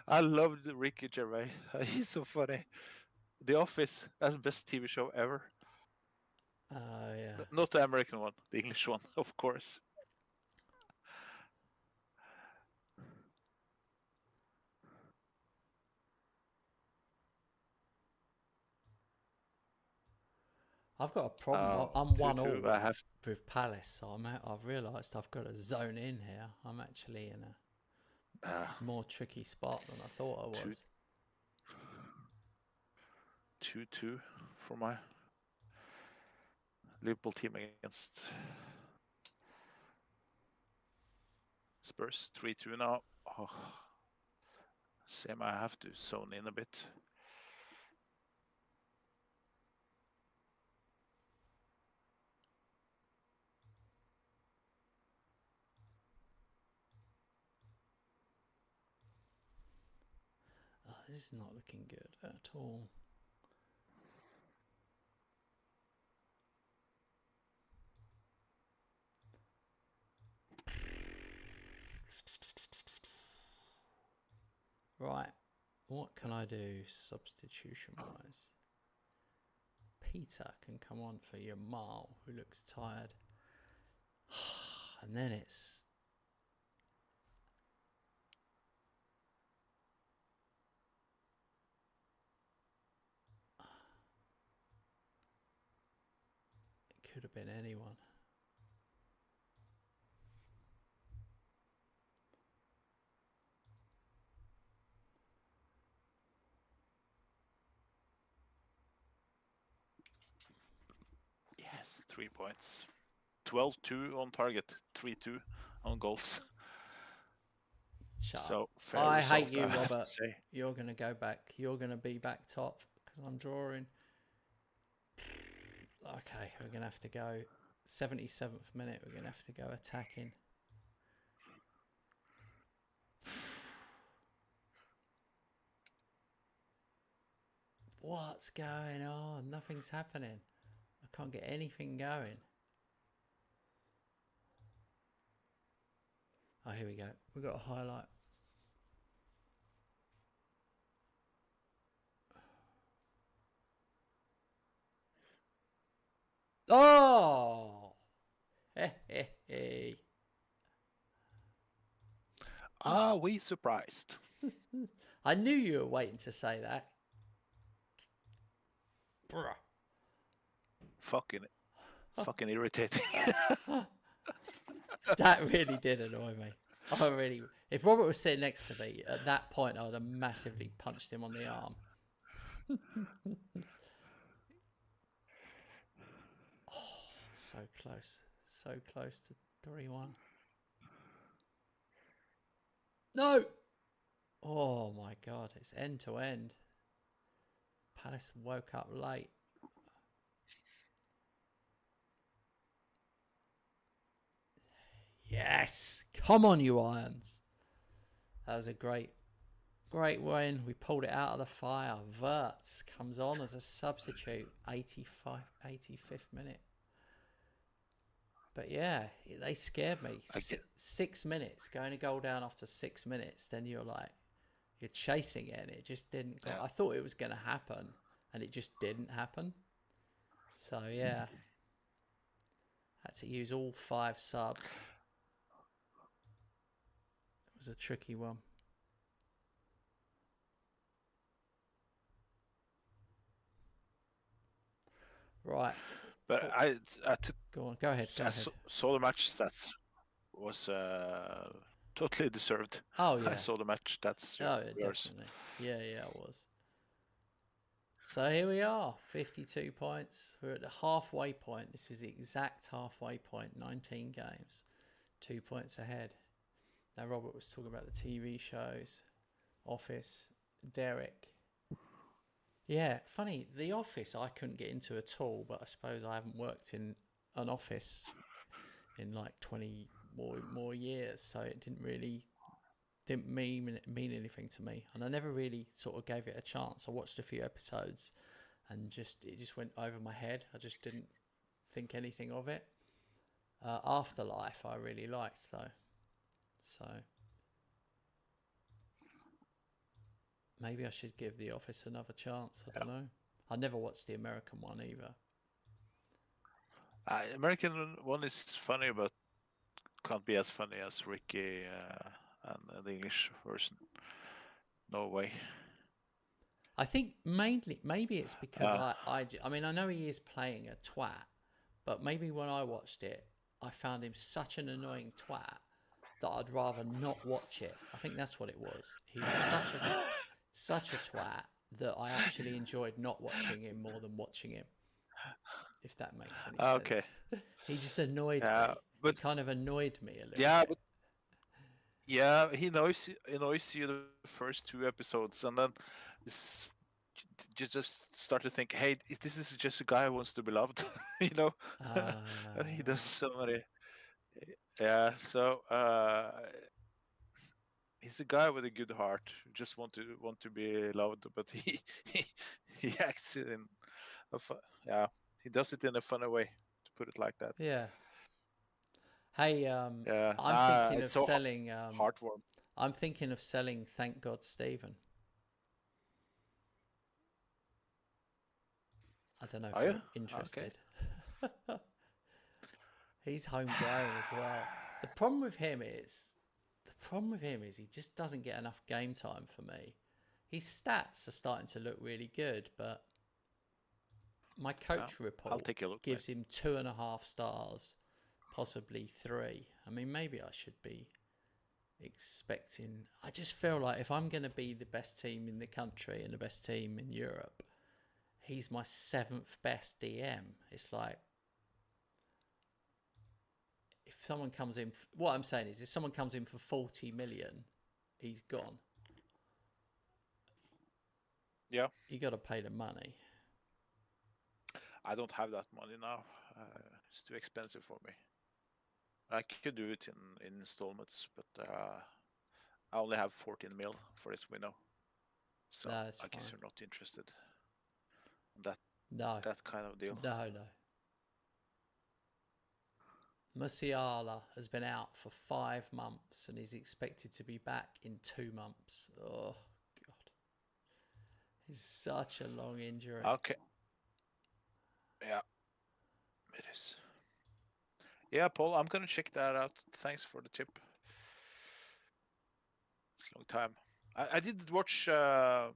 I loved Ricky Gervais. He's so funny. The Office, that's the best TV show ever. Yeah. Not the American one, the English one, of course. I've got a problem. I'm 1-1 with with Palace, so I've realised I've got to zone in here. I'm actually in a more tricky spot than I thought I was. 2-2 for my Liverpool team against Spurs. 3-2 now. Oh, same, I have to zone in a bit. Oh, this is not looking good at all. Right, what can I do substitution-wise? Peter can come on for your Mal, who looks tired. And then it's... It could have been anyone. Yes, 3 points. 12-2 on target, 3-2 on goals. Shut so up. fair I result, hate you, I have to Robert. say. You're going to go back. You're going to be back top because I'm drawing. Okay, we're going to have to go 77th minute. We're going to have to go attacking. What's going on? Nothing's happening. I can't get anything going. Oh, here we go. We've got a highlight. Oh! Hey. Are we surprised? I knew you were waiting to say that. Bruh. Fucking irritating. That really did annoy me. If Robert was sitting next to me at that point, I would have massively punched him on the arm. So close to 3-1. No! Oh my God, it's end to end. Palace woke up late. Yes! Come on, you Irons. That was a great win. We pulled it out of the fire. Wirtz comes on as a substitute. 85th minute. But yeah, they scared me. 6 minutes, going a goal down after 6 minutes. Then you're chasing it, and it just didn't. Yeah. I thought it was going to happen, and it just didn't happen. So yeah, had to use all 5 subs. It was a tricky one. Right. But go ahead. Saw the match stats was totally deserved. Oh yeah, I saw the match stats. Yours. Definitely. Yeah, it was. So here we are, 52 points. We're at the halfway point. This is the exact halfway point. 19 games, 2 points ahead. Now Robert was talking about the TV shows, Office, Derek. Yeah, funny. The Office I couldn't get into at all, but I suppose I haven't worked in an office in like 20 more years, so it didn't mean anything to me, and I never really sort of gave it a chance. I watched a few episodes, and it just went over my head. I just didn't think anything of it. Afterlife I really liked though, so maybe I should give The Office another chance. I don't know. I never watched the American one either. American one is funny, but can't be as funny as Ricky and the English version. No way. I think maybe it's because I mean, I know he is playing a twat, but maybe when I watched it, I found him such an annoying twat that I'd rather not watch it. I think that's what it was. He was such a twat that I actually enjoyed not watching him more than watching him. If that makes any sense. Okay. He just annoyed me. But he kind of annoyed me a little bit. But yeah, he annoys you the first 2 episodes, and then you just start to think, hey, this is just a guy who wants to be loved, you know. And he does so many. Yeah, so he's a guy with a good heart, just want to be loved, but he acts in he does it in a funny way, to put it like that. Yeah. Hey, I'm thinking of selling. Heartwarm. I'm thinking of selling Thank God Stephen. I don't know if you're interested. Okay. He's homegrown as well. The problem with him is he just doesn't get enough game time for me. His stats are starting to look really good, but my coach report gives him 2.5 stars, possibly 3. I mean, maybe I should be expecting. I just feel like if I'm going to be the best team in the country and the best team in Europe, he's my 7th best DM. It's like, if someone comes in, what I'm saying is, if someone comes in for 40 million, he's gone. Yeah. You got to pay the money. I don't have that money now. It's too expensive for me. I could do it in installments, but I only have 14 mil for this window. So I guess you're not interested in that kind of deal. No. Musiala has been out for 5 months and is expected to be back in 2 months. Oh, God. It's such a long injury. Okay. Yeah. It is. Yeah, Paul, I'm gonna check that out. Thanks for the tip. It's a long time. I did watch him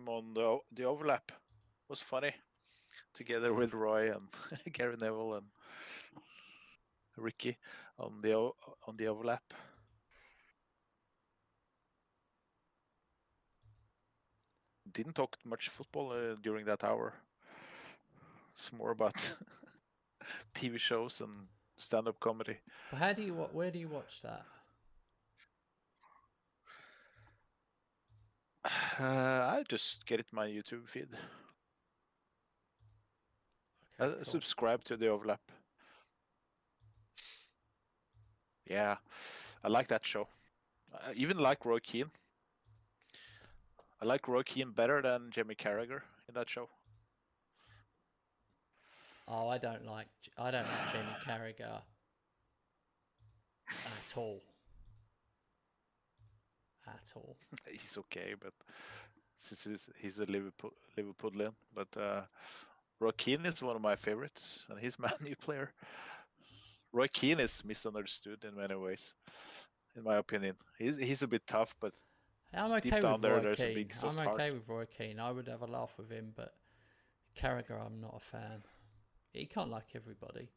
on the overlap. It was funny, together with Roy and Gary Neville and Ricky on the overlap. Didn't talk much football during that hour. It's more about TV shows and stand-up comedy. But where do you watch that? I just get it in my YouTube feed. Okay, cool. Subscribe to the overlap. Yeah, I like that show. I even like Roy Keane. I like Roy Keane better than Jamie Carragher in that show. Oh, I don't like Jamie Carragher at all. At all. He's okay, but since he's a Liverpoolian, but Roy Keane is one of my favorites, and he's Man U player. Roy Keane is misunderstood in many ways, in my opinion. He's a bit tough, but I'm okay deep down with there, Roy there's a Keane. big soft I'm heart. okay with Roy Keane. I would have a laugh with him, but Carragher, I'm not a fan. He can't like everybody.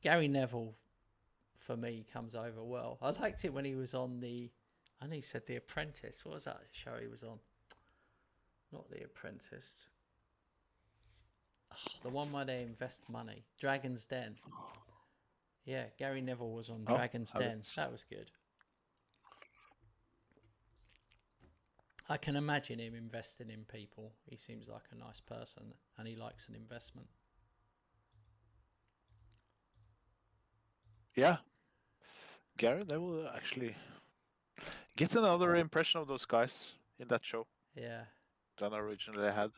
Gary Neville, for me, comes over well. I liked it when he was on I know he said The Apprentice. What was that show he was on? Not The Apprentice. Oh, the one where they invest money. Dragon's Den. Yeah, Gary Neville was on Dragon's Den. That was good. I can imagine him investing in people. He seems like a nice person and he likes an investment. Yeah, Gary, they will actually get another impression of those guys in that show. Yeah. Than I originally had.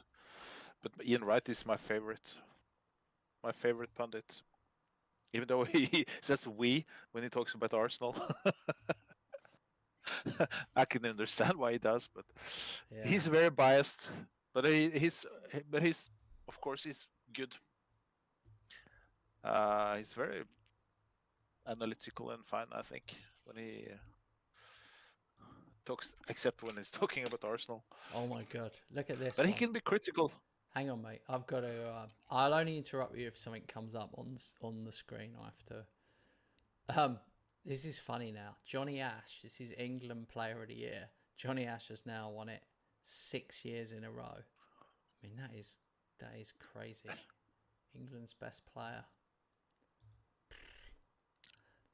But Ian Wright is my favorite pundit. Even though he says "we" when he talks about Arsenal. I can understand why he does, but yeah. he's very biased. But he's of course he's good. He's very analytical and fine, I think, when he talks, except when he's talking about Arsenal. Oh my god, look at this. But he can be critical. Hang on, mate. I've got to. I'll only interrupt you if something comes up on the screen. I have to. This is funny now. Johnny Ash. This is England Player of the Year. Johnny Ash has now won it 6 years in a row. I mean, that is crazy. England's best player.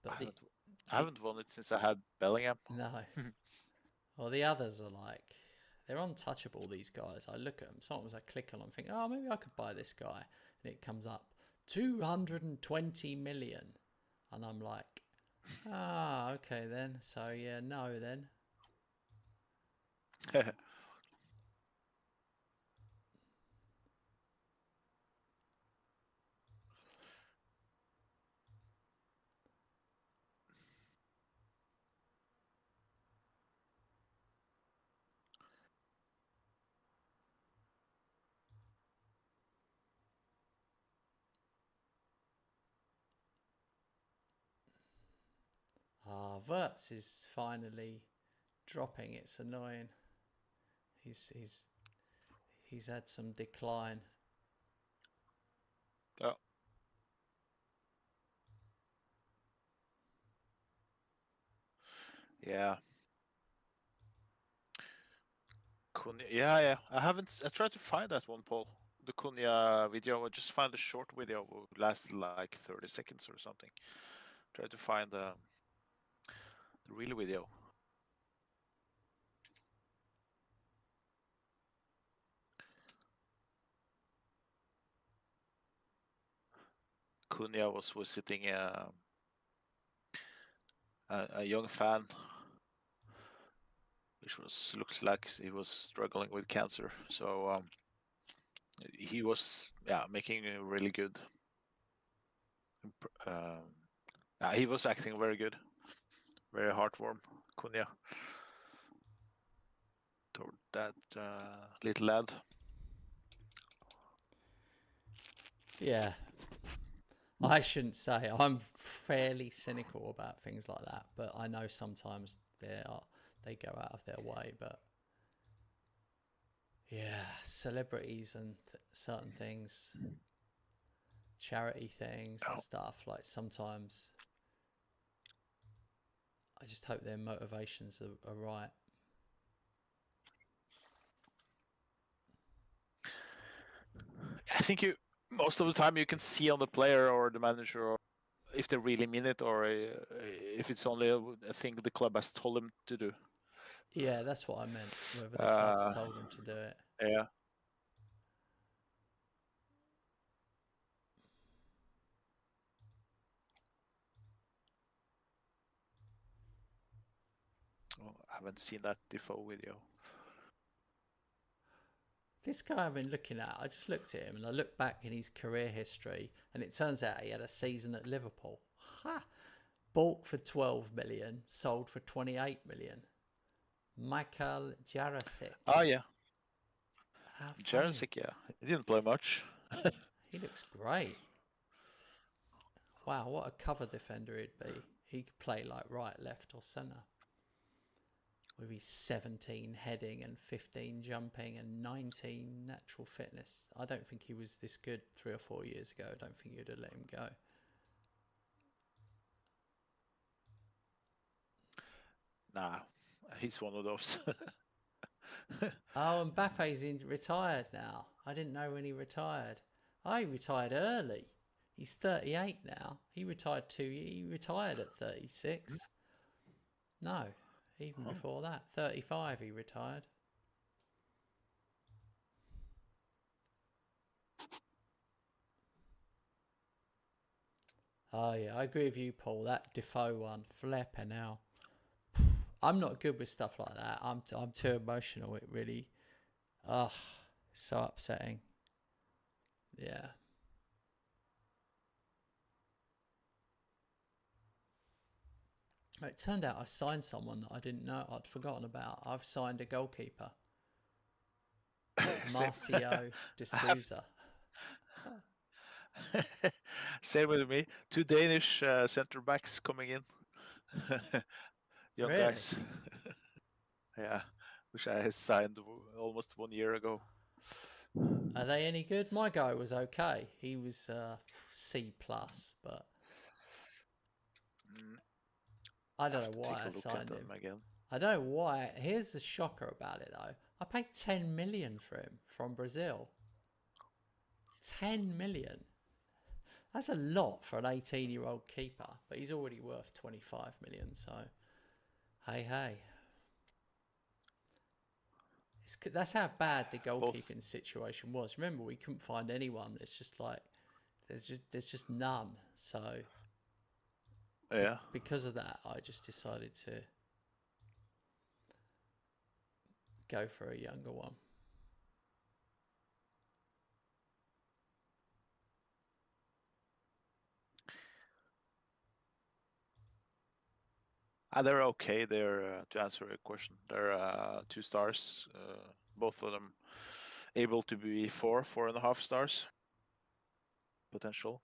But I haven't won it since I had Bellingham. No. Well, the others are like, they're untouchable, these guys. I look at them. Sometimes I click on them and think, oh, maybe I could buy this guy. And it comes up 220 million. And I'm like, okay then. So, yeah, no then. Verts is finally dropping. It's annoying. He's had some decline. Oh. Yeah. Yeah. I tried to find that one, Paul. The Cunha video. I just found a short video. It lasted like 30 seconds or something. Tried to find the real video. Cunha was visiting a young fan, which looks like he was struggling with cancer. So he was making a really good. He was acting very good, very heartwarm, Cunha. toward that little lad. Yeah. I shouldn't say. I'm fairly cynical about things like that, but I know sometimes they go out of their way. But yeah, celebrities and certain things, charity things and stuff, like sometimes I just hope their motivations are right. I think most of the time you can see on the player or the manager, or if they really mean it, or if it's only a thing the club has told them to do. Yeah, that's what I meant. Whether the club's told them to do it. Yeah. Oh, I haven't seen that Defoe video. This guy I've been looking at, I just looked at him and I looked back in his career history, and it turns out he had a season at Liverpool. Ha! Bought for 12 million, sold for 28 million. Michael Jarosik. Oh, yeah. Funny. Jarosik, yeah. He didn't play much. He looks great. Wow, what a cover defender he'd be. He could play like right, left, or centre. With his 17 heading and 15 jumping and 19 natural fitness. I don't think he was this good 3 or 4 years ago. I don't think you'd have let him go. Nah, he's one of those. Oh, and Mbappe's retired now. I didn't know when he retired. Oh, he retired early. He's 38 now. He retired He retired at 36. No, even before that. 35 he retired. Oh, yeah, I agree with you, Paul. That Defoe one, flipping hell. I'm not good with stuff like that. I'm too emotional. It really, so upsetting. Yeah. It turned out I signed someone that I didn't know, I'd forgotten about. I've signed a goalkeeper. Marcio de Souza. Same with me. 2 Danish center backs coming in. Young Really? guys. Yeah, which I signed almost 1 year ago. Are they any good? My guy was okay. He was C plus, but I don't know why I signed him. Again. I don't know why. Here's the shocker about it though. I paid 10 million for him from Brazil. 10 million. That's a lot for an 18-year-old keeper, but he's already worth 25 million. So, hey. That's how bad the goalkeeping situation was. Remember, we couldn't find anyone. It's just like there's just none. So yeah, because of that, I just decided to go for a younger one. they're okay. They're to answer your question. They're 2 stars. Both of them able to be 4.5 stars potential.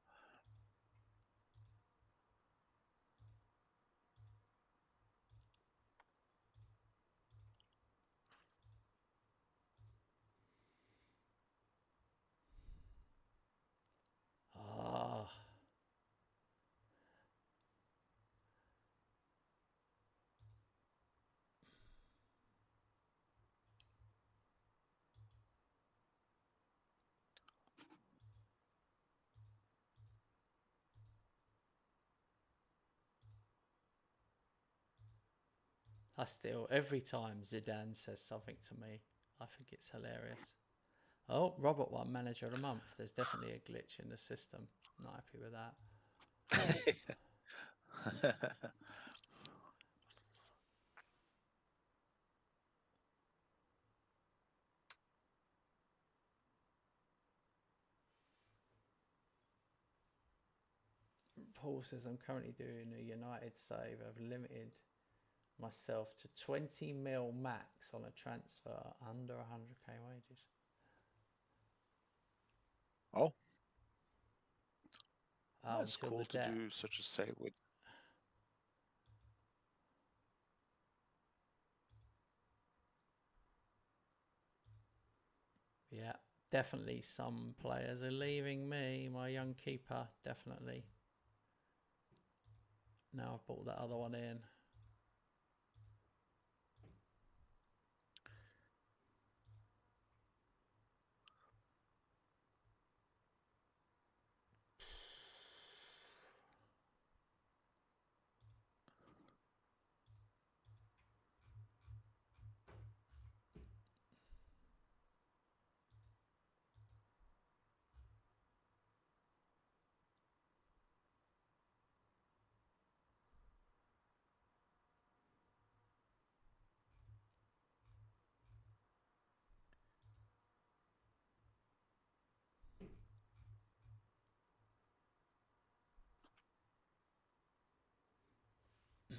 Every time Zidane says something to me, I think it's hilarious. Oh, Robert won Manager of the Month. There's definitely a glitch in the system. Not happy with that. Paul says, I'm currently doing a United save. I've limited myself to 20 mil max on a transfer under 100k wages. Oh, that's Until cool the to debt. do such a save with. Yeah, definitely some players are leaving me, my young keeper, definitely. Now I've brought that other one in.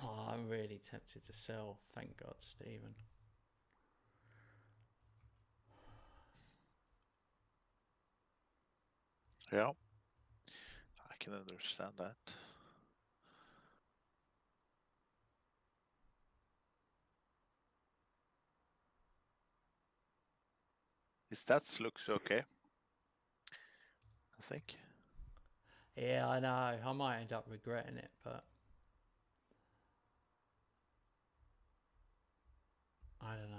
Oh, I'm really tempted to sell. Thank God, Stephen. Yeah, I can understand that. His stats looks okay, I think. Yeah, I know. I might end up regretting it, but I don't know.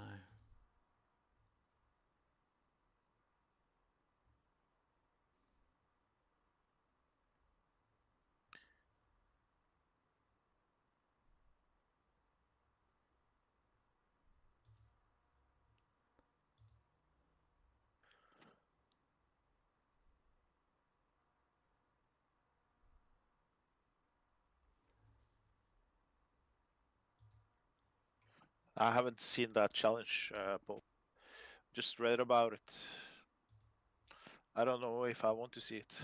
I haven't seen that challenge, Paul. Just read about it. I don't know if I want to see it.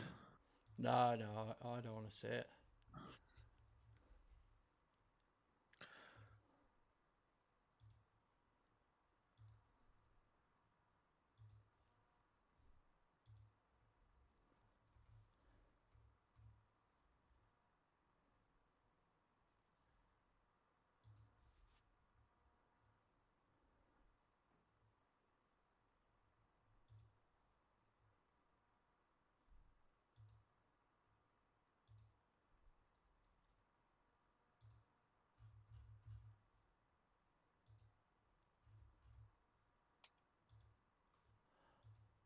No, I don't want to see it.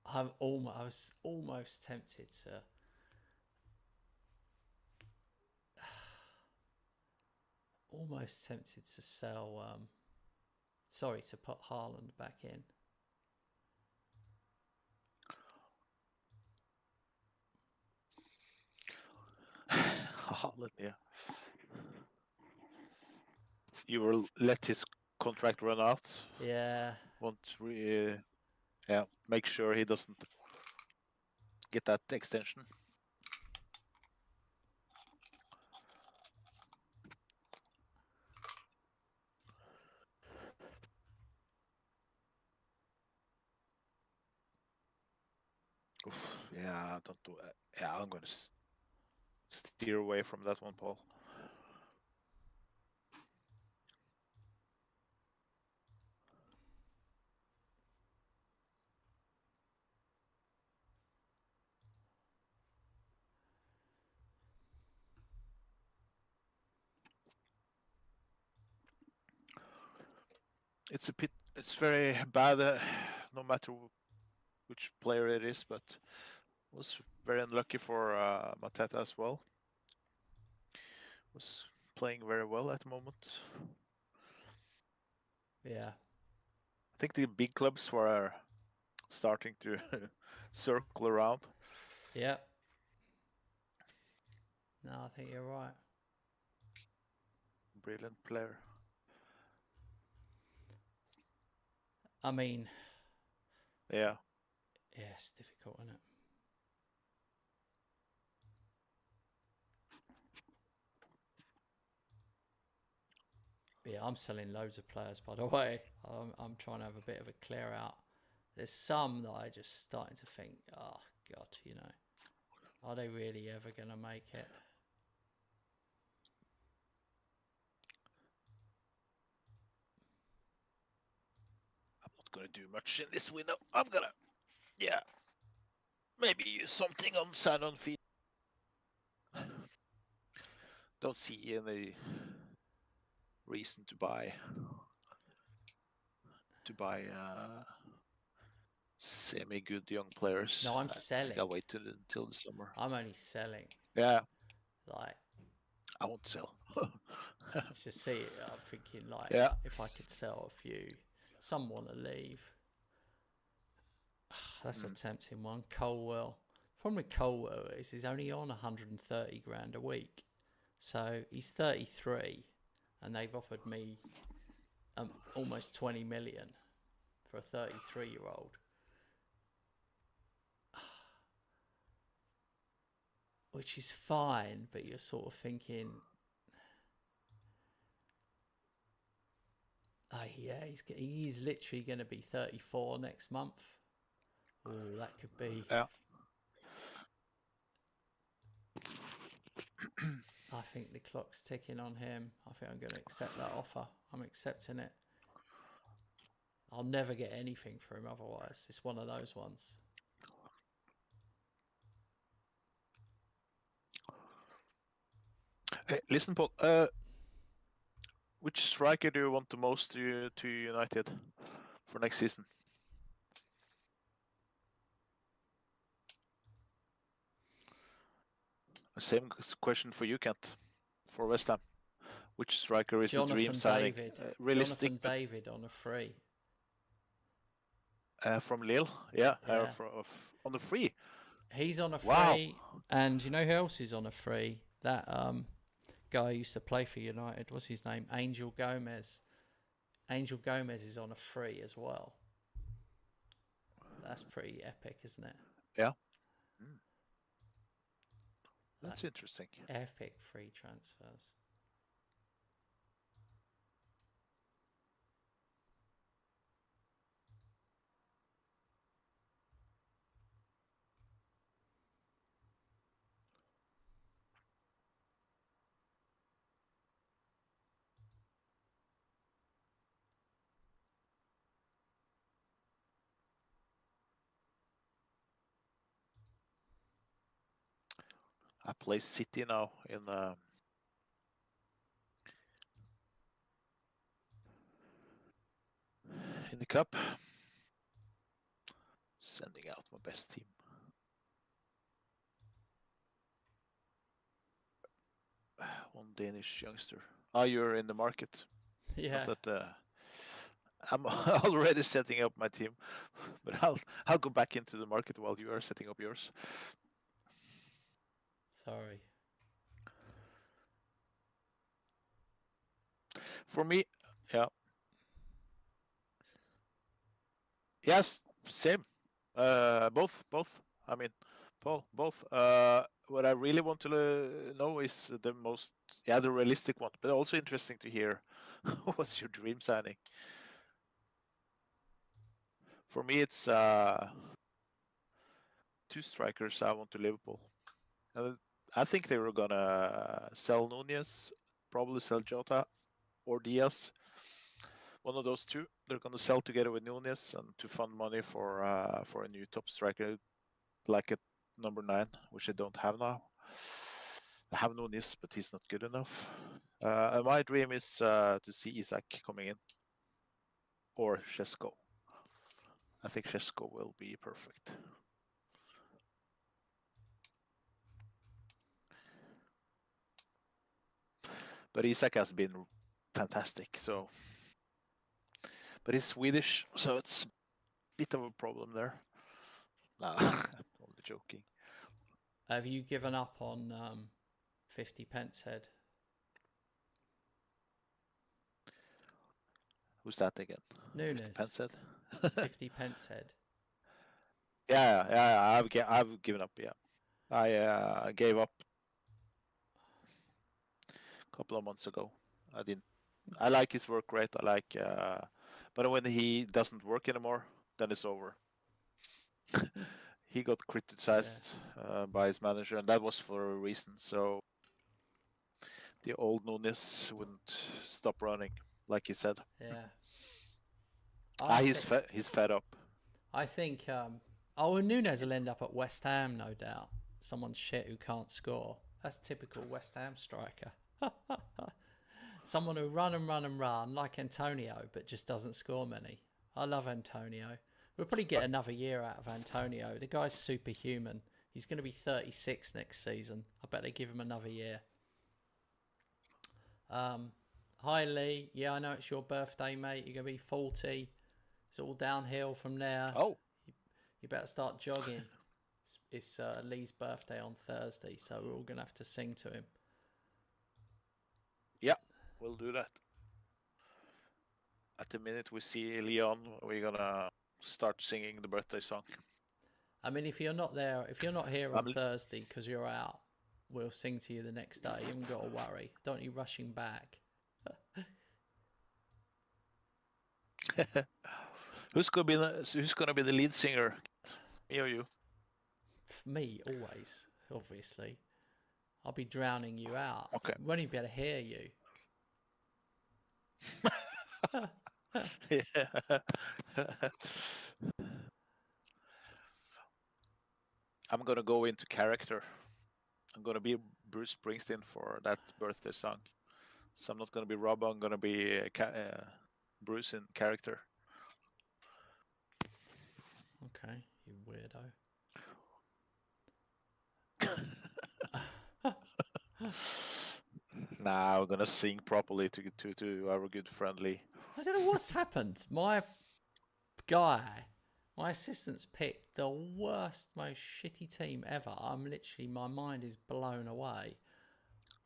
I was almost tempted to. Almost tempted to sell. Sorry, to put Haaland back in. Haaland, yeah. You will let his contract run out. Yeah. Yeah, make sure he doesn't get that extension. Oof, yeah, don't do it. Yeah, I'm gonna steer away from that one, Paul. It's a pit. It's very bad, no matter which player it is, but was very unlucky for Mateta as well. Was playing very well at the moment. Yeah. I think the big clubs were starting to circle around. Yeah. No, I think you're right. Brilliant player. I mean, Yeah. yeah, it's difficult, isn't it? Yeah, I'm selling loads of players, by the way. I'm trying to have a bit of a clear out. There's some that I just starting to think, oh God, are they really ever going to make it? I'm not going to do much in this window. I'm going to, maybe use something on sign-on fee. Don't see any reason to buy semi-good young players. No, I'm I selling. think I'll wait until the summer. I'm only selling. Yeah. Like, I won't sell. let's just see it. I'm thinking, like, Yeah. if I could sell a few, some want to leave. That's a tempting one. Colwell. Problem with Colwell is he's only on 130 grand a week. So he's 33 and they've offered me almost 20 million for a 33-year-old. Which is fine, but you're sort of thinking, oh yeah, he's literally going to be 34 next month. Oh, that could be. Yeah. I think the clock's ticking on him. I think I'm going to accept that offer. I'm accepting it. I'll never get anything for him otherwise. It's one of those ones. Hey, listen, Paul. Which striker do you want the most to United for next season? Same question for you, Kent, for West Ham. Which striker is Jonathan the dream signing? David. Realistic. Jonathan David on a free. From Lille, on the free. He's on a free, and you know who else is on a free? That guy who used to play for United. What's his name? Angel Gomez. Angel Gomez is on a free as well. That's pretty epic, isn't it? Yeah. That's interesting. Epic free transfers. I play City now in the cup. Sending out my best team. One Danish youngster. Oh, you're in the market. Yeah. Not that, I'm already setting up my team, but I'll go back into the market while you are setting up yours. Sorry. For me, yeah. Yes, same. Both. I mean, Paul, both. What I really want to know is the realistic one, but also interesting to hear what's your dream signing. For me, it's two strikers I want to Liverpool. I think they were gonna sell Nunez, probably sell Jota or Diaz. One of those two. They're gonna sell together with Nunez and to fund money for a new top striker, like at number 9, which I don't have now. I have Nunez, but he's not good enough. And my dream is to see Isak coming in, or Šeško. I think Šeško will be perfect. But Isak has been fantastic, so. But he's Swedish, so it's a bit of a problem there. Nah, I'm only joking. Have you given up on 50 pence head? Who's that again? Nunes. 50 pence head? 50 pence head. Yeah. I've given up. Yeah, I gave up a couple of months ago. I didn't I like his work rate. I like, but when he doesn't work anymore, then it's over. He got Yeah, criticized by his manager, and that was for a reason. So the old Nunes wouldn't stop running, like he said. yeah. He's fed up. I think. Oh, and Nunes will end up at West Ham, no doubt. Someone's shit who can't score. That's typical West Ham striker. Someone who run and run and run like Antonio, but just doesn't score many. I love Antonio. We'll probably get another year out of Antonio. The guy's superhuman. He's going to be 36 next season. I bet they give him another year. Hi Lee. Yeah, I know it's your birthday, mate. You're going to be 40. It's all downhill from there. Oh, You better start jogging. It's Lee's birthday on Thursday, so we're all going to have to sing to him. yeah, we'll do that. At the minute we see Leon, we're gonna start singing the birthday song. I mean, if you're not here on Thursday because you're out, we'll sing to you the next day. You haven't got to worry. Don't you rushing back. Who's gonna be the lead singer? Me or you? Me, always, obviously. I'll be drowning you out. Okay. Won't even be able to hear you. Yeah. I'm gonna go into character. I'm gonna be Bruce Springsteen for that birthday song. So I'm not gonna be Rob. I'm gonna be Bruce in character. Okay, you weirdo. Nah, we're gonna sing properly to our good friend Lee. I don't know what's happened. My assistant's picked the worst, most shitty team ever. My mind is blown away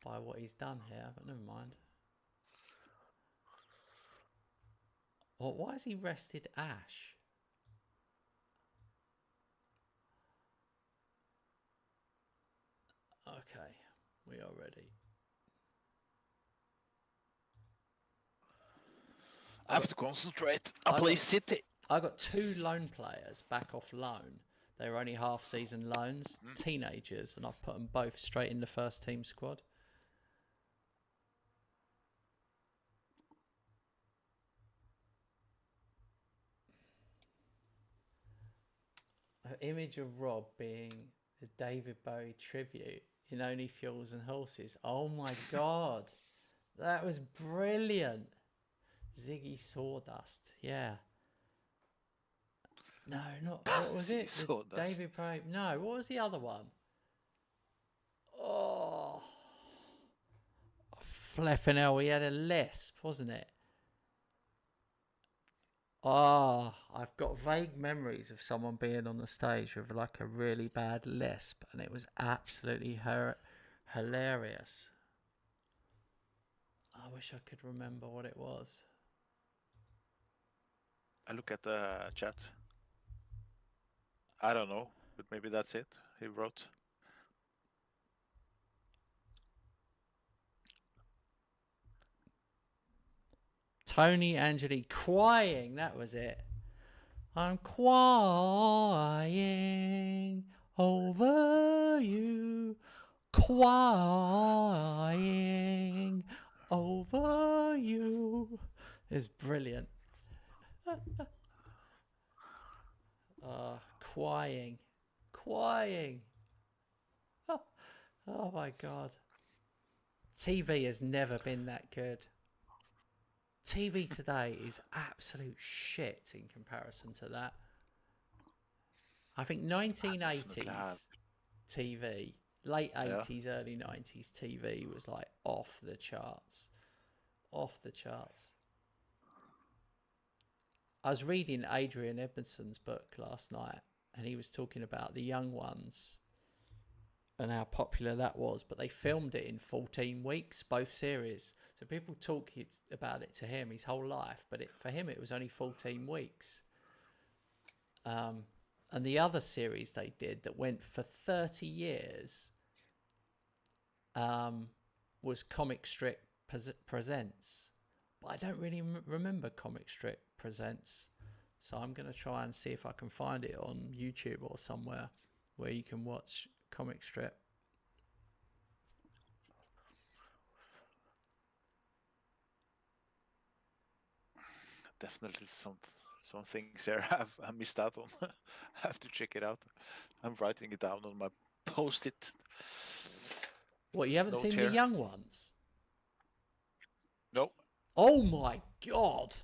by what he's done here, but never mind. Well, why has he rested Ash? Okay, we are ready. I have to concentrate. I play City. I got 2 loan players back off loan. They were only half-season loans, teenagers, and I've put them both straight in the first team squad. An image of Rob being the David Bowie tribute in Only Fools and Horses. Oh my God. That was brilliant. Ziggy Sawdust. Yeah. No, not. What was it? David Bowie. No, what was the other one? Oh. Flipping hell, he had a lisp, wasn't it? Oh, I've got vague memories of someone being on the stage with like a really bad lisp, and it was absolutely hilarious. I wish I could remember what it was. I look at the chat. I don't know, but maybe that's it. He wrote. Tony Angeli crying, that was it. I'm crying over you, crying over you. It's brilliant. Crying. Oh my God. TV has never been that good. TV today is absolute shit in comparison to that. I think 1980s TV, late 80s, early 90s TV was like off the charts. I was reading Adrian Edmondson's book last night, and he was talking about the young ones and how popular that was, but they filmed it in 14 weeks, both series. So people talk about it to him his whole life, but for him it was only 14 weeks. And the other series they did that went for 30 years was Comic Strip Presents. but I don't really remember Comic Strip Presents. So I'm going to try and see if I can find it on YouTube or somewhere where you can watch Comic Strip. Definitely some things here I missed out on. I have to check it out. I'm writing it down on my post-it. What, you haven't seen the young ones? No. Oh my god.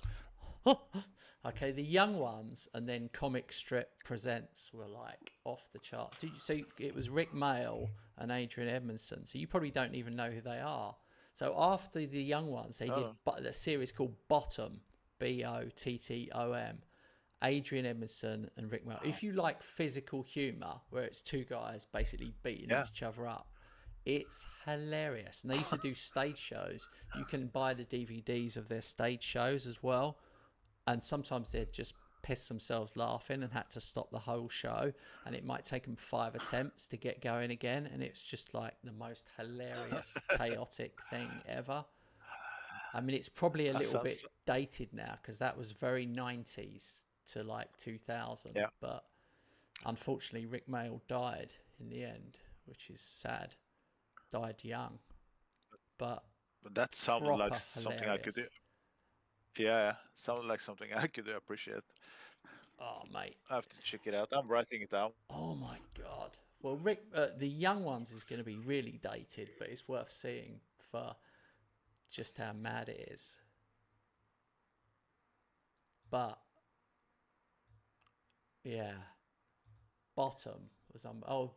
Okay, the young ones and then Comic Strip Presents were like off the chart. So it was Rick Mayall and Adrian Edmondson. So you probably don't even know who they are. So after the young ones, they did a series called Bottom, Bottom. Adrian Edmondson and Rick Mayall. If you like physical humour, where it's two guys basically beating each other up, it's hilarious. And they used to do stage shows. You can buy the DVDs of their stage shows as well. And sometimes they'd just piss themselves laughing and had to stop the whole show. And it might take them 5 attempts to get going again. And it's just like the most hilarious, chaotic thing ever. I mean, it's probably a little bit dated now because that was very 90s to like 2000. Yeah. But unfortunately, Rick Mayall died in the end, which is sad. Died young. But that sounded like something hilarious. I could do. Yeah, sounded like something I could appreciate. Oh, mate. I have to check it out. I'm writing it down. Oh, my God. Well, Rick, the young ones is going to be really dated, but it's worth seeing for just how mad it is. But, yeah. Bottom was on. Oh,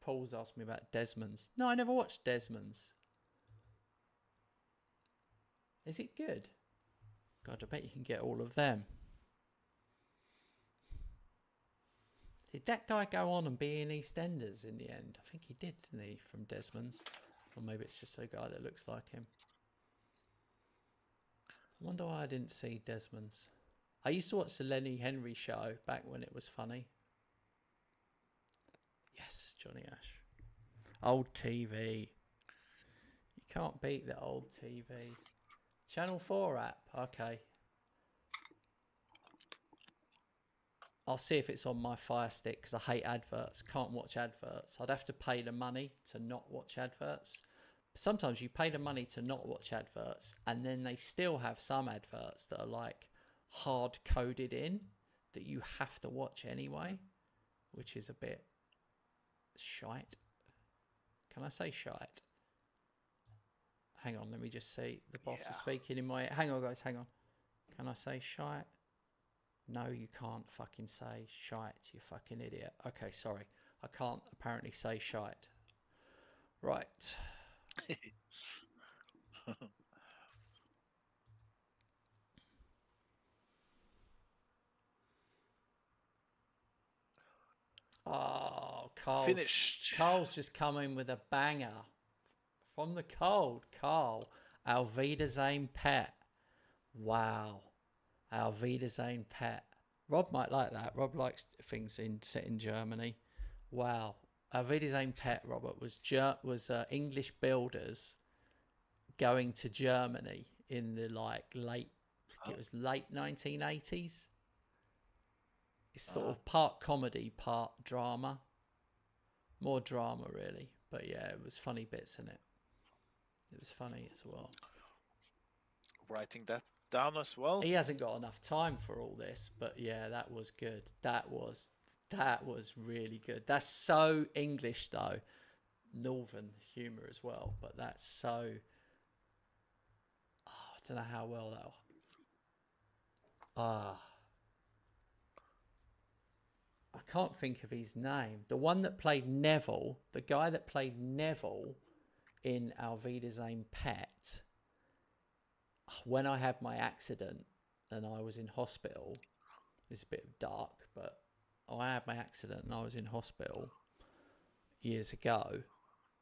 Paul's asked me about Desmond's. No, I never watched Desmond's. Is it good? God, I bet you can get all of them. Did that guy go on and be in EastEnders in the end? I think he did, didn't he, from Desmond's? Or maybe it's just a guy that looks like him. I wonder why I didn't see Desmond's. I used to watch the Lenny Henry show back when it was funny. Yes, Johnny Ash. Old TV. You can't beat the old TV. Channel 4 app. Okay. I'll see if it's on my Fire Stick because I hate adverts. Can't watch adverts. I'd have to pay the money to not watch adverts. Sometimes you pay the money to not watch adverts and then they still have some adverts that are like hard coded in that you have to watch anyway, which is a bit shite. Can I say shite? Hang on, let me just see. The boss is speaking in my... Hang on, guys, hang on. Can I say shite? No, you can't fucking say shite, you fucking idiot. Okay, sorry. I can't apparently say shite. Right. Oh, Carl's just come in with a banger. From the cold, Carl. Alvida's pet. Wow. Alvida's pet. Rob might like that. Rob likes things set in Germany. Wow. Alvida's pet, Robert, was English builders going to Germany in the late 1980s. It's sort of part comedy, part drama. More drama, really. But yeah, it was funny bits in it. It was funny as well. Writing that down as well. He hasn't got enough time for all this, but yeah, that was good. That was really good. That's so English though. Northern humour as well, but that's so... Oh, I don't know how well that... I can't think of his name. The one that played Neville, the guy that played Neville in Alvida's pet, when I had my accident and I was in hospital, it's a bit dark, but I had my accident and I was in hospital years ago.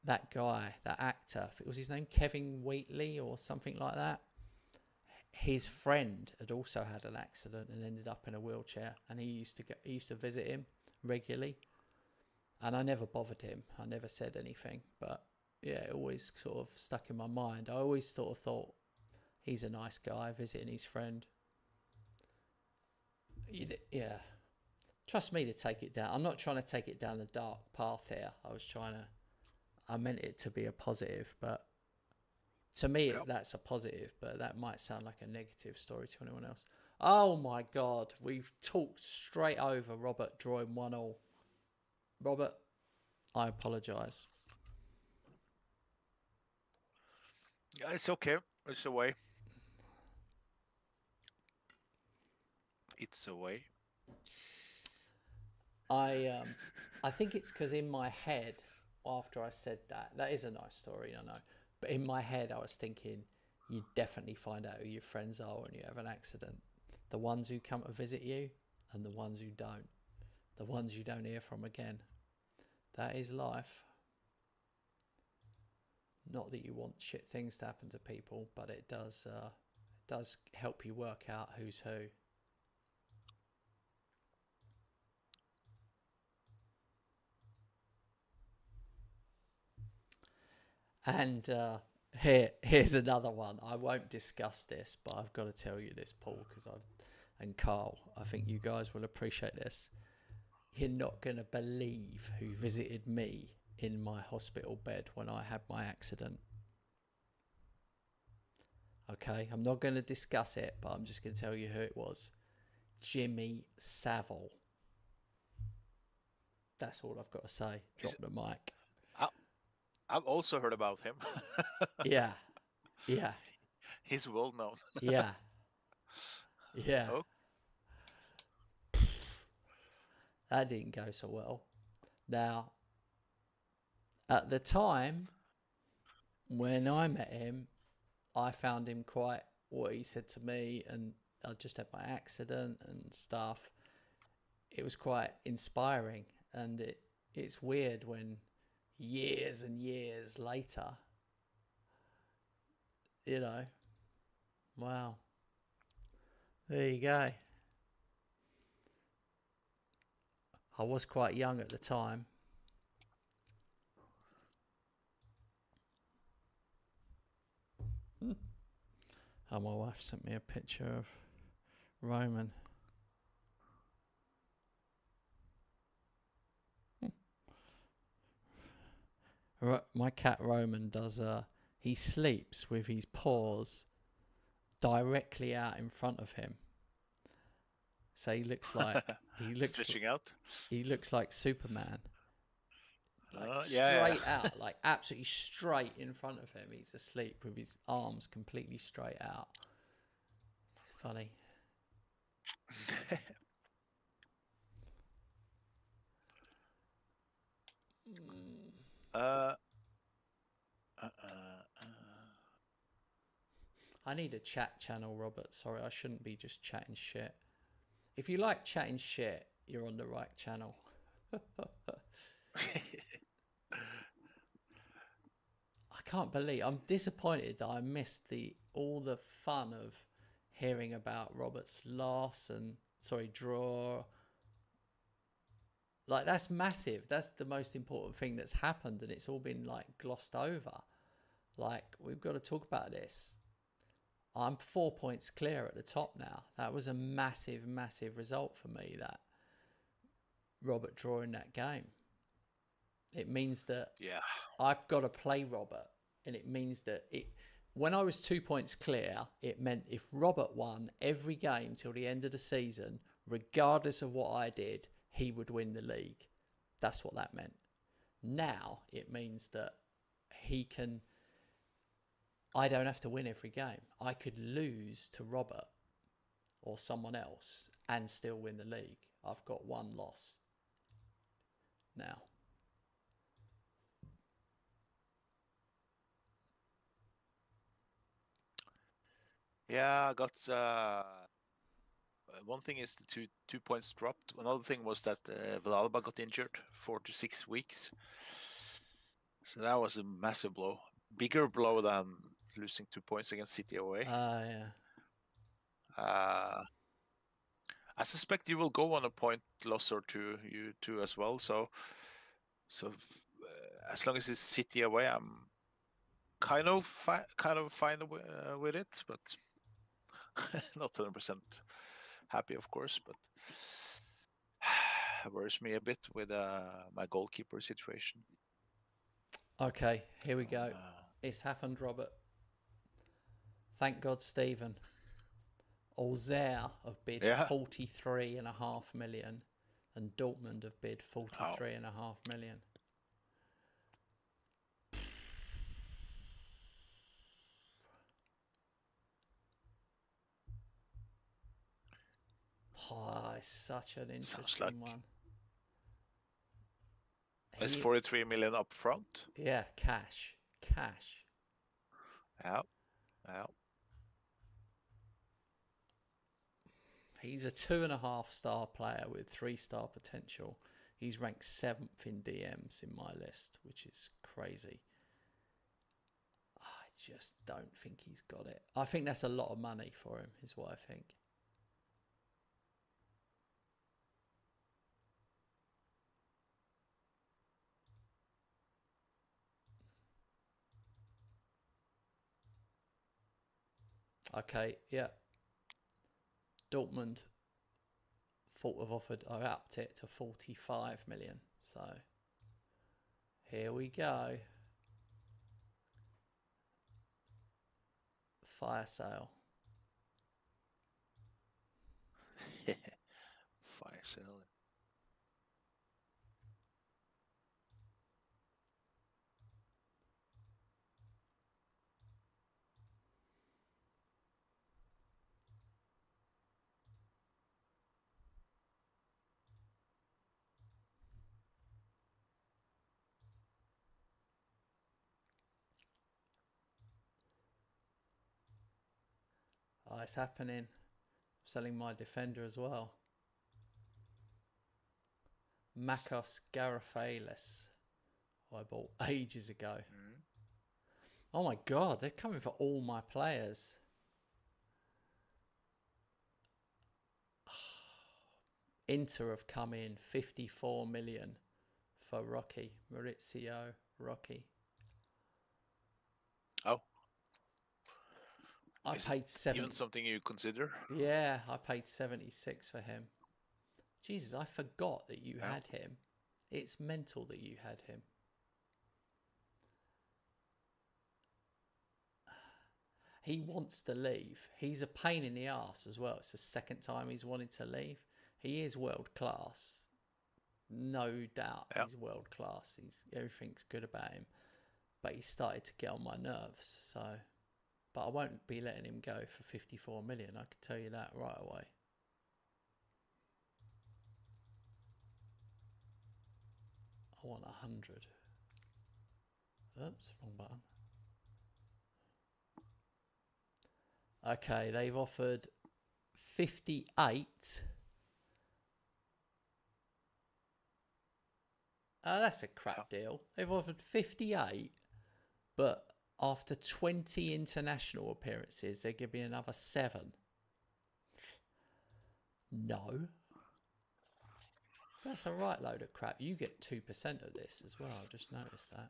That guy, that actor, was his name Kevin Wheatley or something like that? His friend had also had an accident and ended up in a wheelchair, and he used to visit him regularly, and I never bothered him. I never said anything, but yeah, it always sort of stuck in my mind. I always sort of thought He's a nice guy visiting his friend. Yeah. Trust me to take it down. I'm not trying to take it down a dark path here. I meant it to be a positive, but to me, that's a positive, but that might sound like a negative story to anyone else. Oh my God, we've talked straight over Robert drawing 1-1. Robert, I apologise. Yeah, it's okay. It's away. It's away. I think it's because in my head, after I said that is a nice story, I know. But in my head, I was thinking, you definitely find out who your friends are when you have an accident. The ones who come to visit you and the ones who don't. The ones you don't hear from again. That is life. Not that you want shit things to happen to people, but it does help you work out who's who. And here's another one. I won't discuss this, but I've got to tell you this, Paul, and Carl, I think you guys will appreciate this. You're not going to believe who visited me in my hospital bed when I had my accident. Okay, I'm not going to discuss it, but I'm just going to tell you who it was. Jimmy Savile. That's all I've got to say. Drop the mic. I've also heard about him. Yeah. He's well known. Yeah. Oh. That didn't go so well. Now, at the time when I met him, I found him quite what he said to me, and I just had my accident and stuff. It was quite inspiring, and it's weird when years and years later, wow, there you go. I was quite young at the time. Oh, my wife sent me a picture of Roman. My cat Roman does he sleeps with his paws directly out in front of him. So he looks like stretching out. He looks like Superman. Like straight out, like absolutely straight in front of him. He's asleep with his arms completely straight out. It's funny. I need a chat channel, Robert. Sorry, I shouldn't be just chatting shit. If you like chatting shit, you're on the right channel. I can't believe, I'm disappointed that I missed all the fun of hearing about Robert's loss and draw. Like, that's massive. That's the most important thing that's happened, and it's all been like glossed over. Like, we've got to talk about this. I'm 4 points clear at the top now. That was a massive, massive result for me, that Robert drawing that game. It means that I've got to play Robert, and it means that when I was 2 points clear, it meant if Robert won every game till the end of the season, regardless of what I did, he would win the league. That's what that meant. Now it means that I don't have to win every game. I could lose to Robert or someone else and still win the league. I've got one loss now. Yeah, I got one thing is the two points dropped. Another thing was that Villalba got injured 4 to 6 weeks. So that was a massive blow. Bigger blow than losing 2 points against City away. Yeah. I suspect you will go on a point loss or two, you two as well. So as long as it's City away, kind of fine with it, but not 100% happy, of course. But worries me a bit with my goalkeeper situation. Okay, here we go. Uh, It's happened, Robert. Thank God, Stephen. Auxerre have bid yeah. 43.5 million, and Dortmund have bid Oh, 43.5 million. Oh, it's such an sounds like interesting one. it's 43 million up front. Yeah, cash. Yeah, yeah. He's a 2.5-star player with 3-star potential. He's ranked 7th in DMs in my list, which is crazy. I just don't think he's got it. I think that's a lot of money for him, is what I think. Okay, yeah. Dortmund thought have offered, I upped it to 45 million. So here we go. Fire sale. Fire sale. Oh, it's happening. I'm selling my defender as well. Makos Garafalis, I bought ages ago. Mm. Oh my God, they're coming for all my players. Inter have come in 54 million for Rocky, Maurizio Rocky. Oh, I is paid it 70. even something you consider? Yeah, I paid 76 for him. Jesus, I forgot that you Yeah. had him. It's mental that you had him. He wants to leave. He's a pain in the arse as well. It's the second time he's wanted to leave. He is world class. No doubt Yeah. he's world class. Everything's good about him. But he started to get on my nerves. So, but I won't be letting him go for 54 million. I can tell you that right away. I want 100. Oops, wrong button. Okay, they've offered 58. That's a crap deal. They've offered 58, but after 20 international appearances, they're giving me another 7. No. That's a right load of crap. You get 2% of this as well. I just noticed that.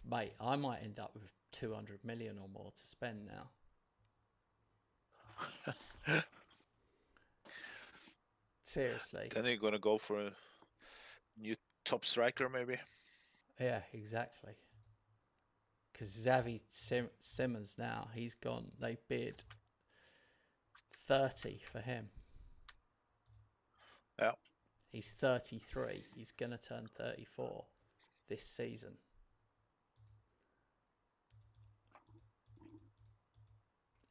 Mate, I might end up with 200 million or more to spend now. Seriously. Then you're gonna go for a new top striker, maybe. Yeah, exactly. Because Xavi Simmons now, he's gone. They bid 30 for him. Yeah. He's 33. He's going to turn 34. this season.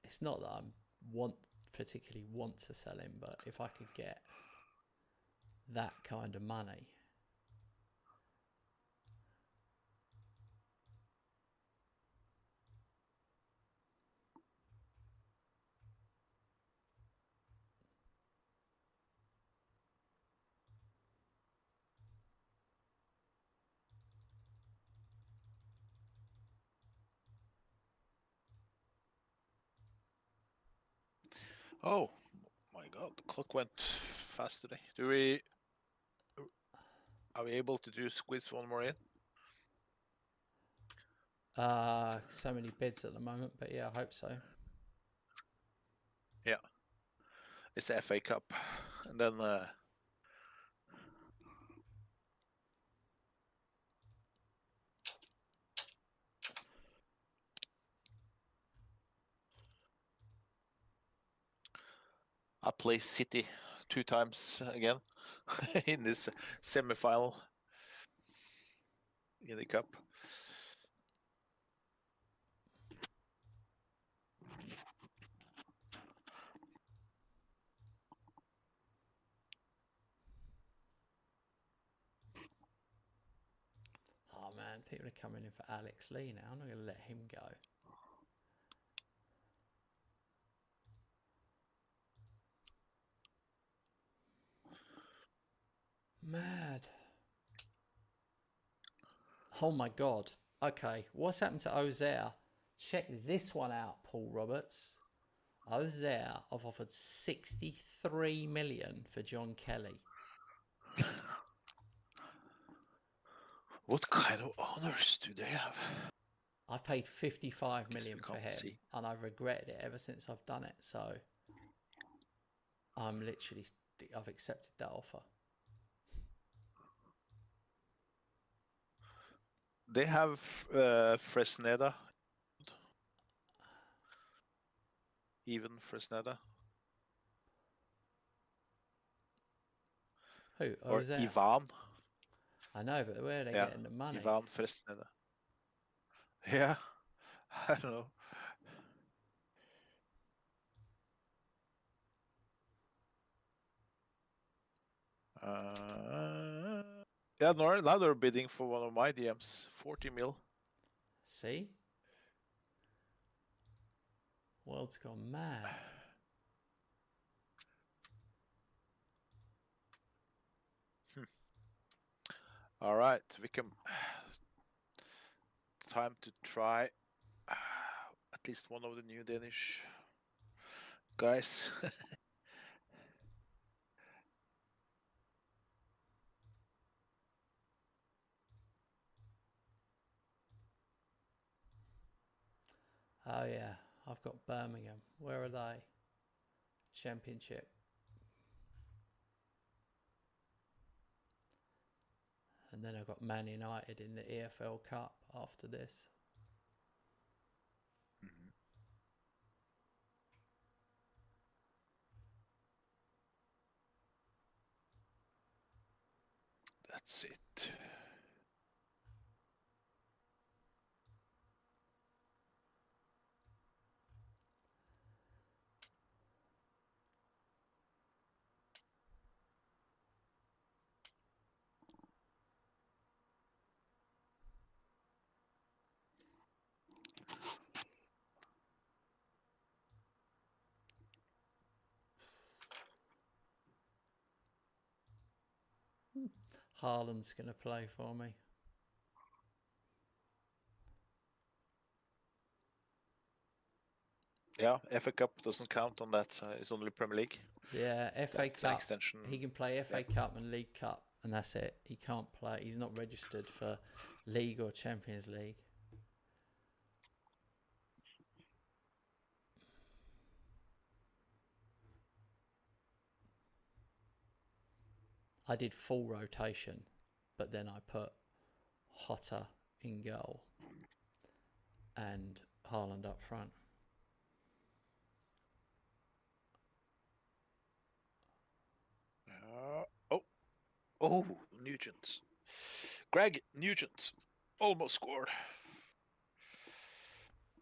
It's not that I particularly want to sell him, but if I could get that kind of money. Oh my god, the clock went fast today. Are we able to do squeeze one more in? So many bids at the moment, but yeah, I hope so. Yeah. It's the FA Cup. And then I play City 2 times again in this semi-final in the cup. Oh man, people are coming in for Alex Lee now. I'm not going to let him go. Mad. Oh my god. Okay, what's happened to Ozair? Check this one out, Paul Roberts. Ozair, I've offered 63 million for John Kelly. What kind of honors do they have? I paid 55 Guess million we for can't him, see. and I've regretted it ever since I've done it. So I've accepted that offer. They have Fresneda. Even Fresneda. Who? Or Ozair? Ivan. I know, but where are they getting the money? Ivan Fresneda. Yeah, I don't know. Yeah, now they're bidding for one of my DMs, 40 mil. See? World's gone mad. All right, we can. Time to try at least one of the new Danish guys. Oh yeah, I've got Birmingham. Where are they? Championship. And then I've got Man United in the EFL Cup after this. That's it. Haaland's going to play for me. Yeah, FA Cup doesn't count on that. It's only Premier League. Yeah, FA That's an Cup. extension. He can play FA Cup and League Cup, and that's it. He can't play. He's not registered for League or Champions League. I did full rotation, but then I put Hotter in goal and Haaland up front. Oh, Nugent. Greg Nugent almost scored.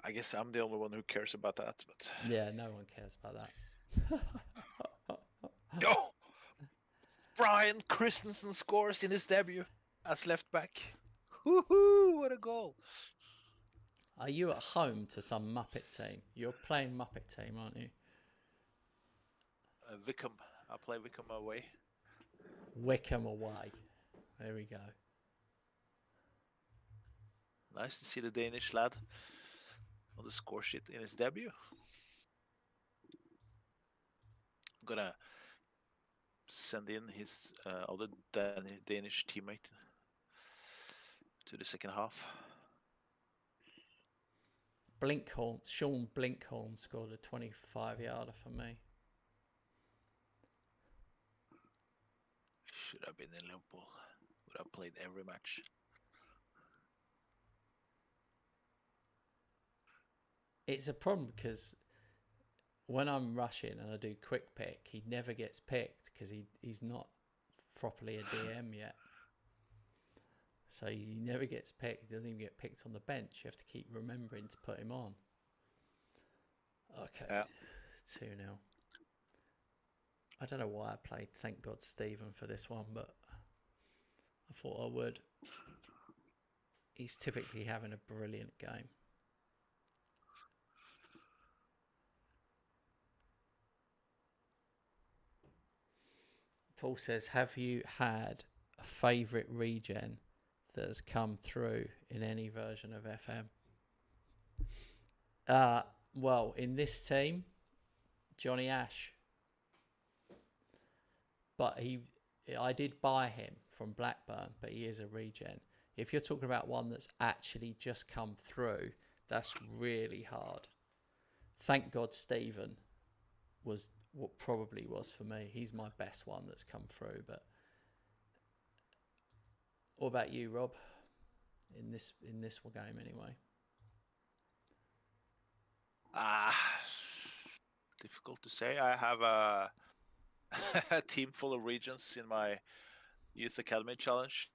I guess I'm the only one who cares about that, but Yeah, no one cares about that. oh, Brian Christensen scores in his debut as left back. Woohoo! What a goal! Are you at home to some Muppet team? You're playing Muppet team, aren't you? Wickham. I play Wickham away. Wickham away. There we go. Nice to see the Danish lad on the score sheet in his debut. I'm gonna send in his other Danish teammate to the second half. Sean Blinkhorn scored a 25-yarder for me. Should have been in Liverpool. Would have played every match. It's a problem because when I'm rushing and I do quick pick, he never gets picked because he's not properly a DM yet. So he never gets picked. He doesn't even get picked on the bench. You have to keep remembering to put him on. Okay, yeah. 2-0. I don't know why I played Thank God Stephen for this one, but I thought I would. He's typically having a brilliant game. Paul says, have you had a favourite regen that has come through in any version of FM? Well, in this team, Johnny Ash. But I did buy him from Blackburn, but he is a regen. If you're talking about one that's actually just come through, that's really hard. Thank God Stephen was what probably was for me. He's my best one that's come through. But what about you, Rob? In this game, anyway. Difficult to say. I have a team full of regions in my youth academy challenge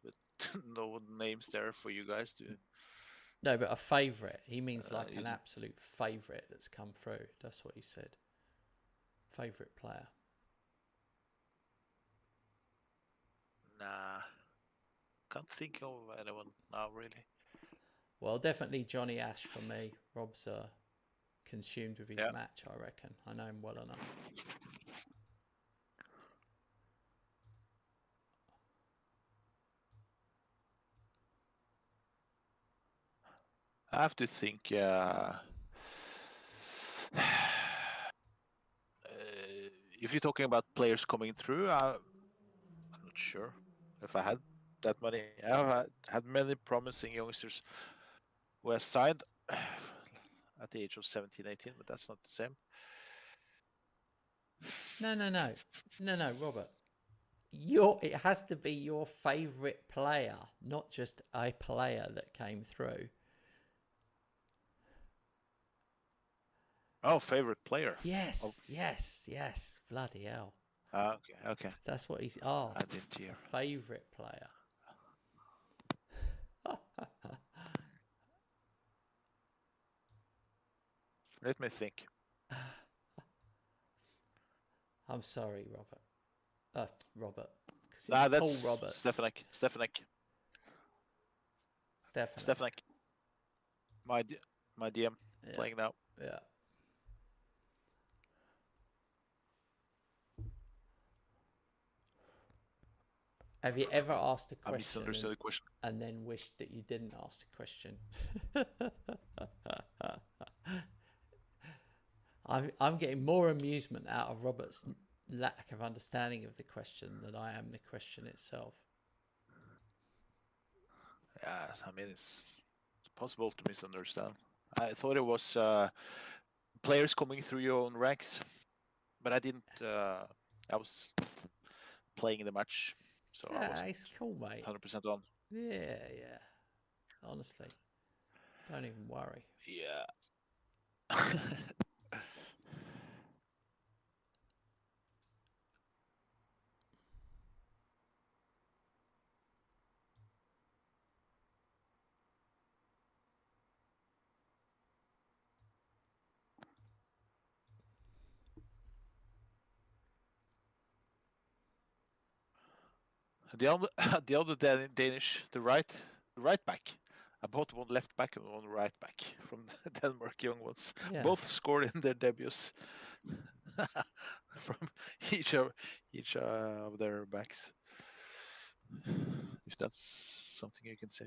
with no names there for you guys to. No, but a favourite. He means like an absolute favourite that's come through. That's what he said. Favourite player. Nah, can't think of anyone now, really. Well, definitely Johnny Ash for me. Rob's consumed with his match, I reckon. I know him well enough. I have to think. If you're talking about players coming through, I'm not sure if I had that many. I've had many promising youngsters who have signed at the age of 17, 18, but that's not the same. No, Robert. It has to be your favourite player, not just a player that came through. Oh, favorite player. Yes. Bloody hell. Okay. That's what he's asked. I didn't hear. A favourite player. Let me think. I'm sorry, Robert. Robert. That's Paul Roberts. Stefanik. My DM playing now. Yeah. Have you ever asked a question, I misunderstood the question and then wished that you didn't ask the question? I'm getting more amusement out of Robert's lack of understanding of the question than I am the question itself. Yeah, I mean, it's possible to misunderstand. I thought it was players coming through your own ranks, but I didn't. I was playing the match, so yeah, it's cool, mate. 100% on. Yeah. Honestly, don't even worry. Yeah. The other, the other Danish, the right back. I bought one left back and one right back from Denmark, young ones. Yeah. Both scored in their debuts from each of their backs. If that's something you can say.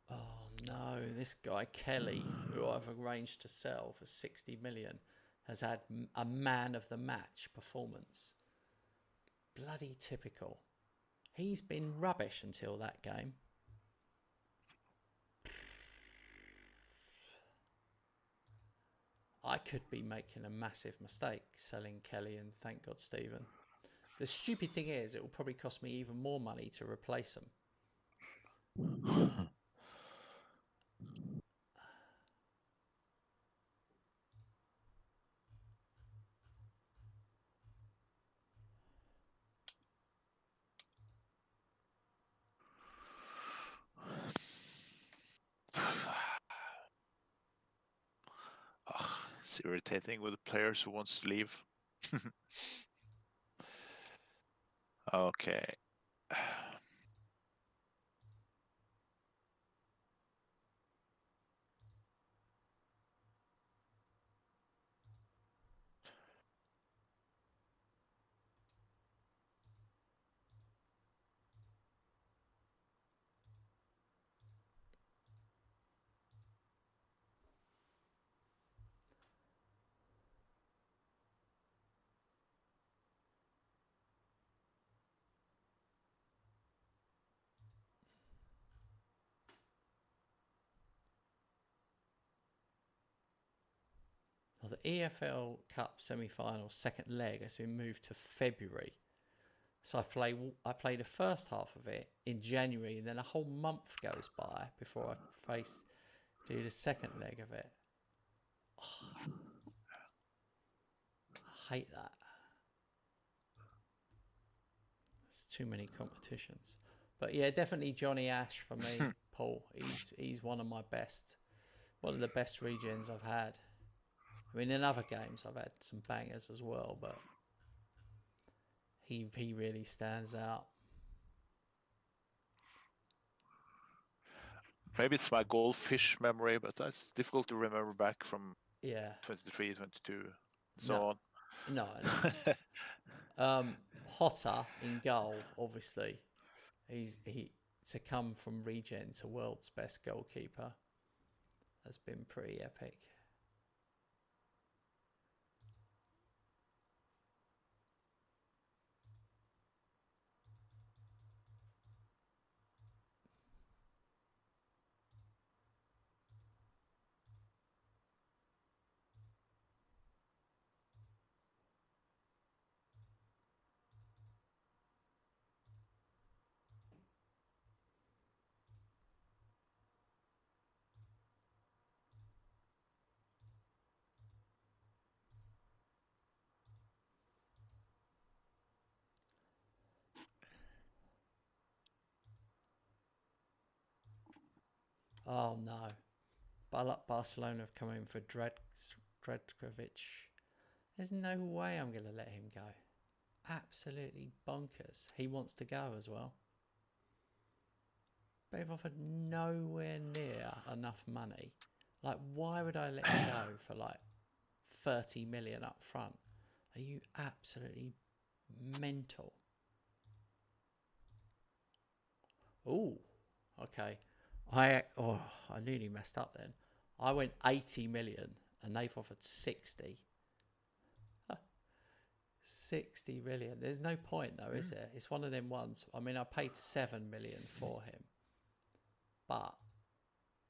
Oh no, this guy Kelly, who I've arranged to sell for 60 million, has had a man of the match performance. Bloody typical. He's been rubbish until that game. I could be making a massive mistake selling Kelly and thank God Stephen. The stupid thing is, it will probably cost me even more money to replace them. It's irritating with the players who wants to leave. Okay. Well, the EFL Cup semi-final second leg has been moved to February. So I play the first half of it in January, and then a whole month goes by before I do the second leg of it. Oh, I hate that. It's too many competitions. But yeah, definitely Johnny Ash for me, Paul. He's one of my best, one of the best regens I've had. I mean, in other games I've had some bangers as well, but he really stands out. Maybe it's my goldfish memory, but that's difficult to remember back from 23, 22, so on. No. Hotter in goal, obviously. He to come from regen to world's best goalkeeper has been pretty epic. Oh no. Barcelona have come in for Dredkovic. There's no way I'm going to let him go. Absolutely bonkers. He wants to go as well. But they've offered nowhere near enough money. Like, why would I let him go for like 30 million up front? Are you absolutely mental? Oh, okay. I nearly messed up then. I went 80 million and they've offered 60. 60 million. There's no point though, is there? It's one of them ones. I mean, I paid 7 million for him, but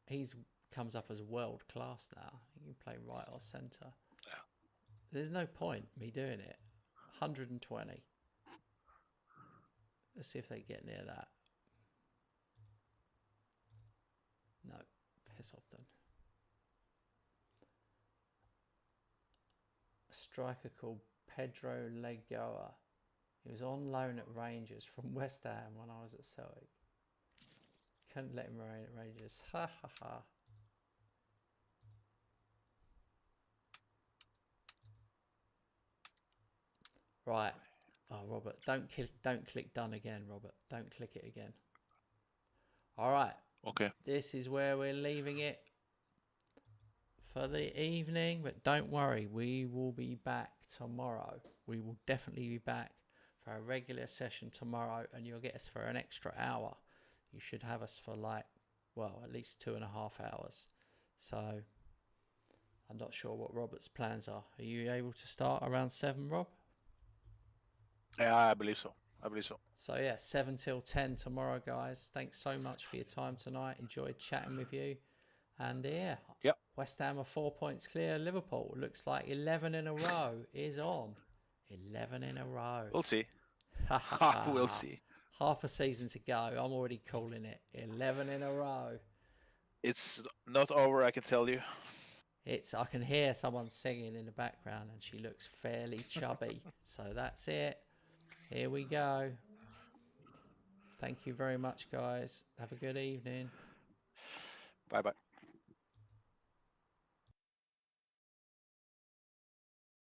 he's comes up as world class now. He can play right or centre. There's no point me doing it. 120. Let's see if they get near that. No, piss off then. A striker called Pedro Legoa. He was on loan at Rangers from West Ham when I was at Celtic. Couldn't let him remain at Rangers. Ha ha ha. Right. Oh, Robert, don't click done again, Robert. Don't click it again. All right. Okay. This is where we're leaving it for the evening, but don't worry, we will be back tomorrow. We will definitely be back for a regular session tomorrow, and you'll get us for an extra hour. You should have us for like, well, at least 2.5 hours. So I'm not sure what Robert's plans are. Are you able to start around 7, Rob? Yeah, I believe so. So yeah, 7 till 10 tomorrow, guys. Thanks so much for your time tonight. Enjoyed chatting with you. And yeah, Yep. West Ham are 4 points clear. Liverpool looks like 11 in a row is on. 11 in a row. We'll see. We'll see. Half a season to go. I'm already calling it 11 in a row. It's not over, I can tell you. I can hear someone singing in the background, and she looks fairly chubby. So that's it. Here we go. Thank you very much, guys. Have a good evening. Bye-bye.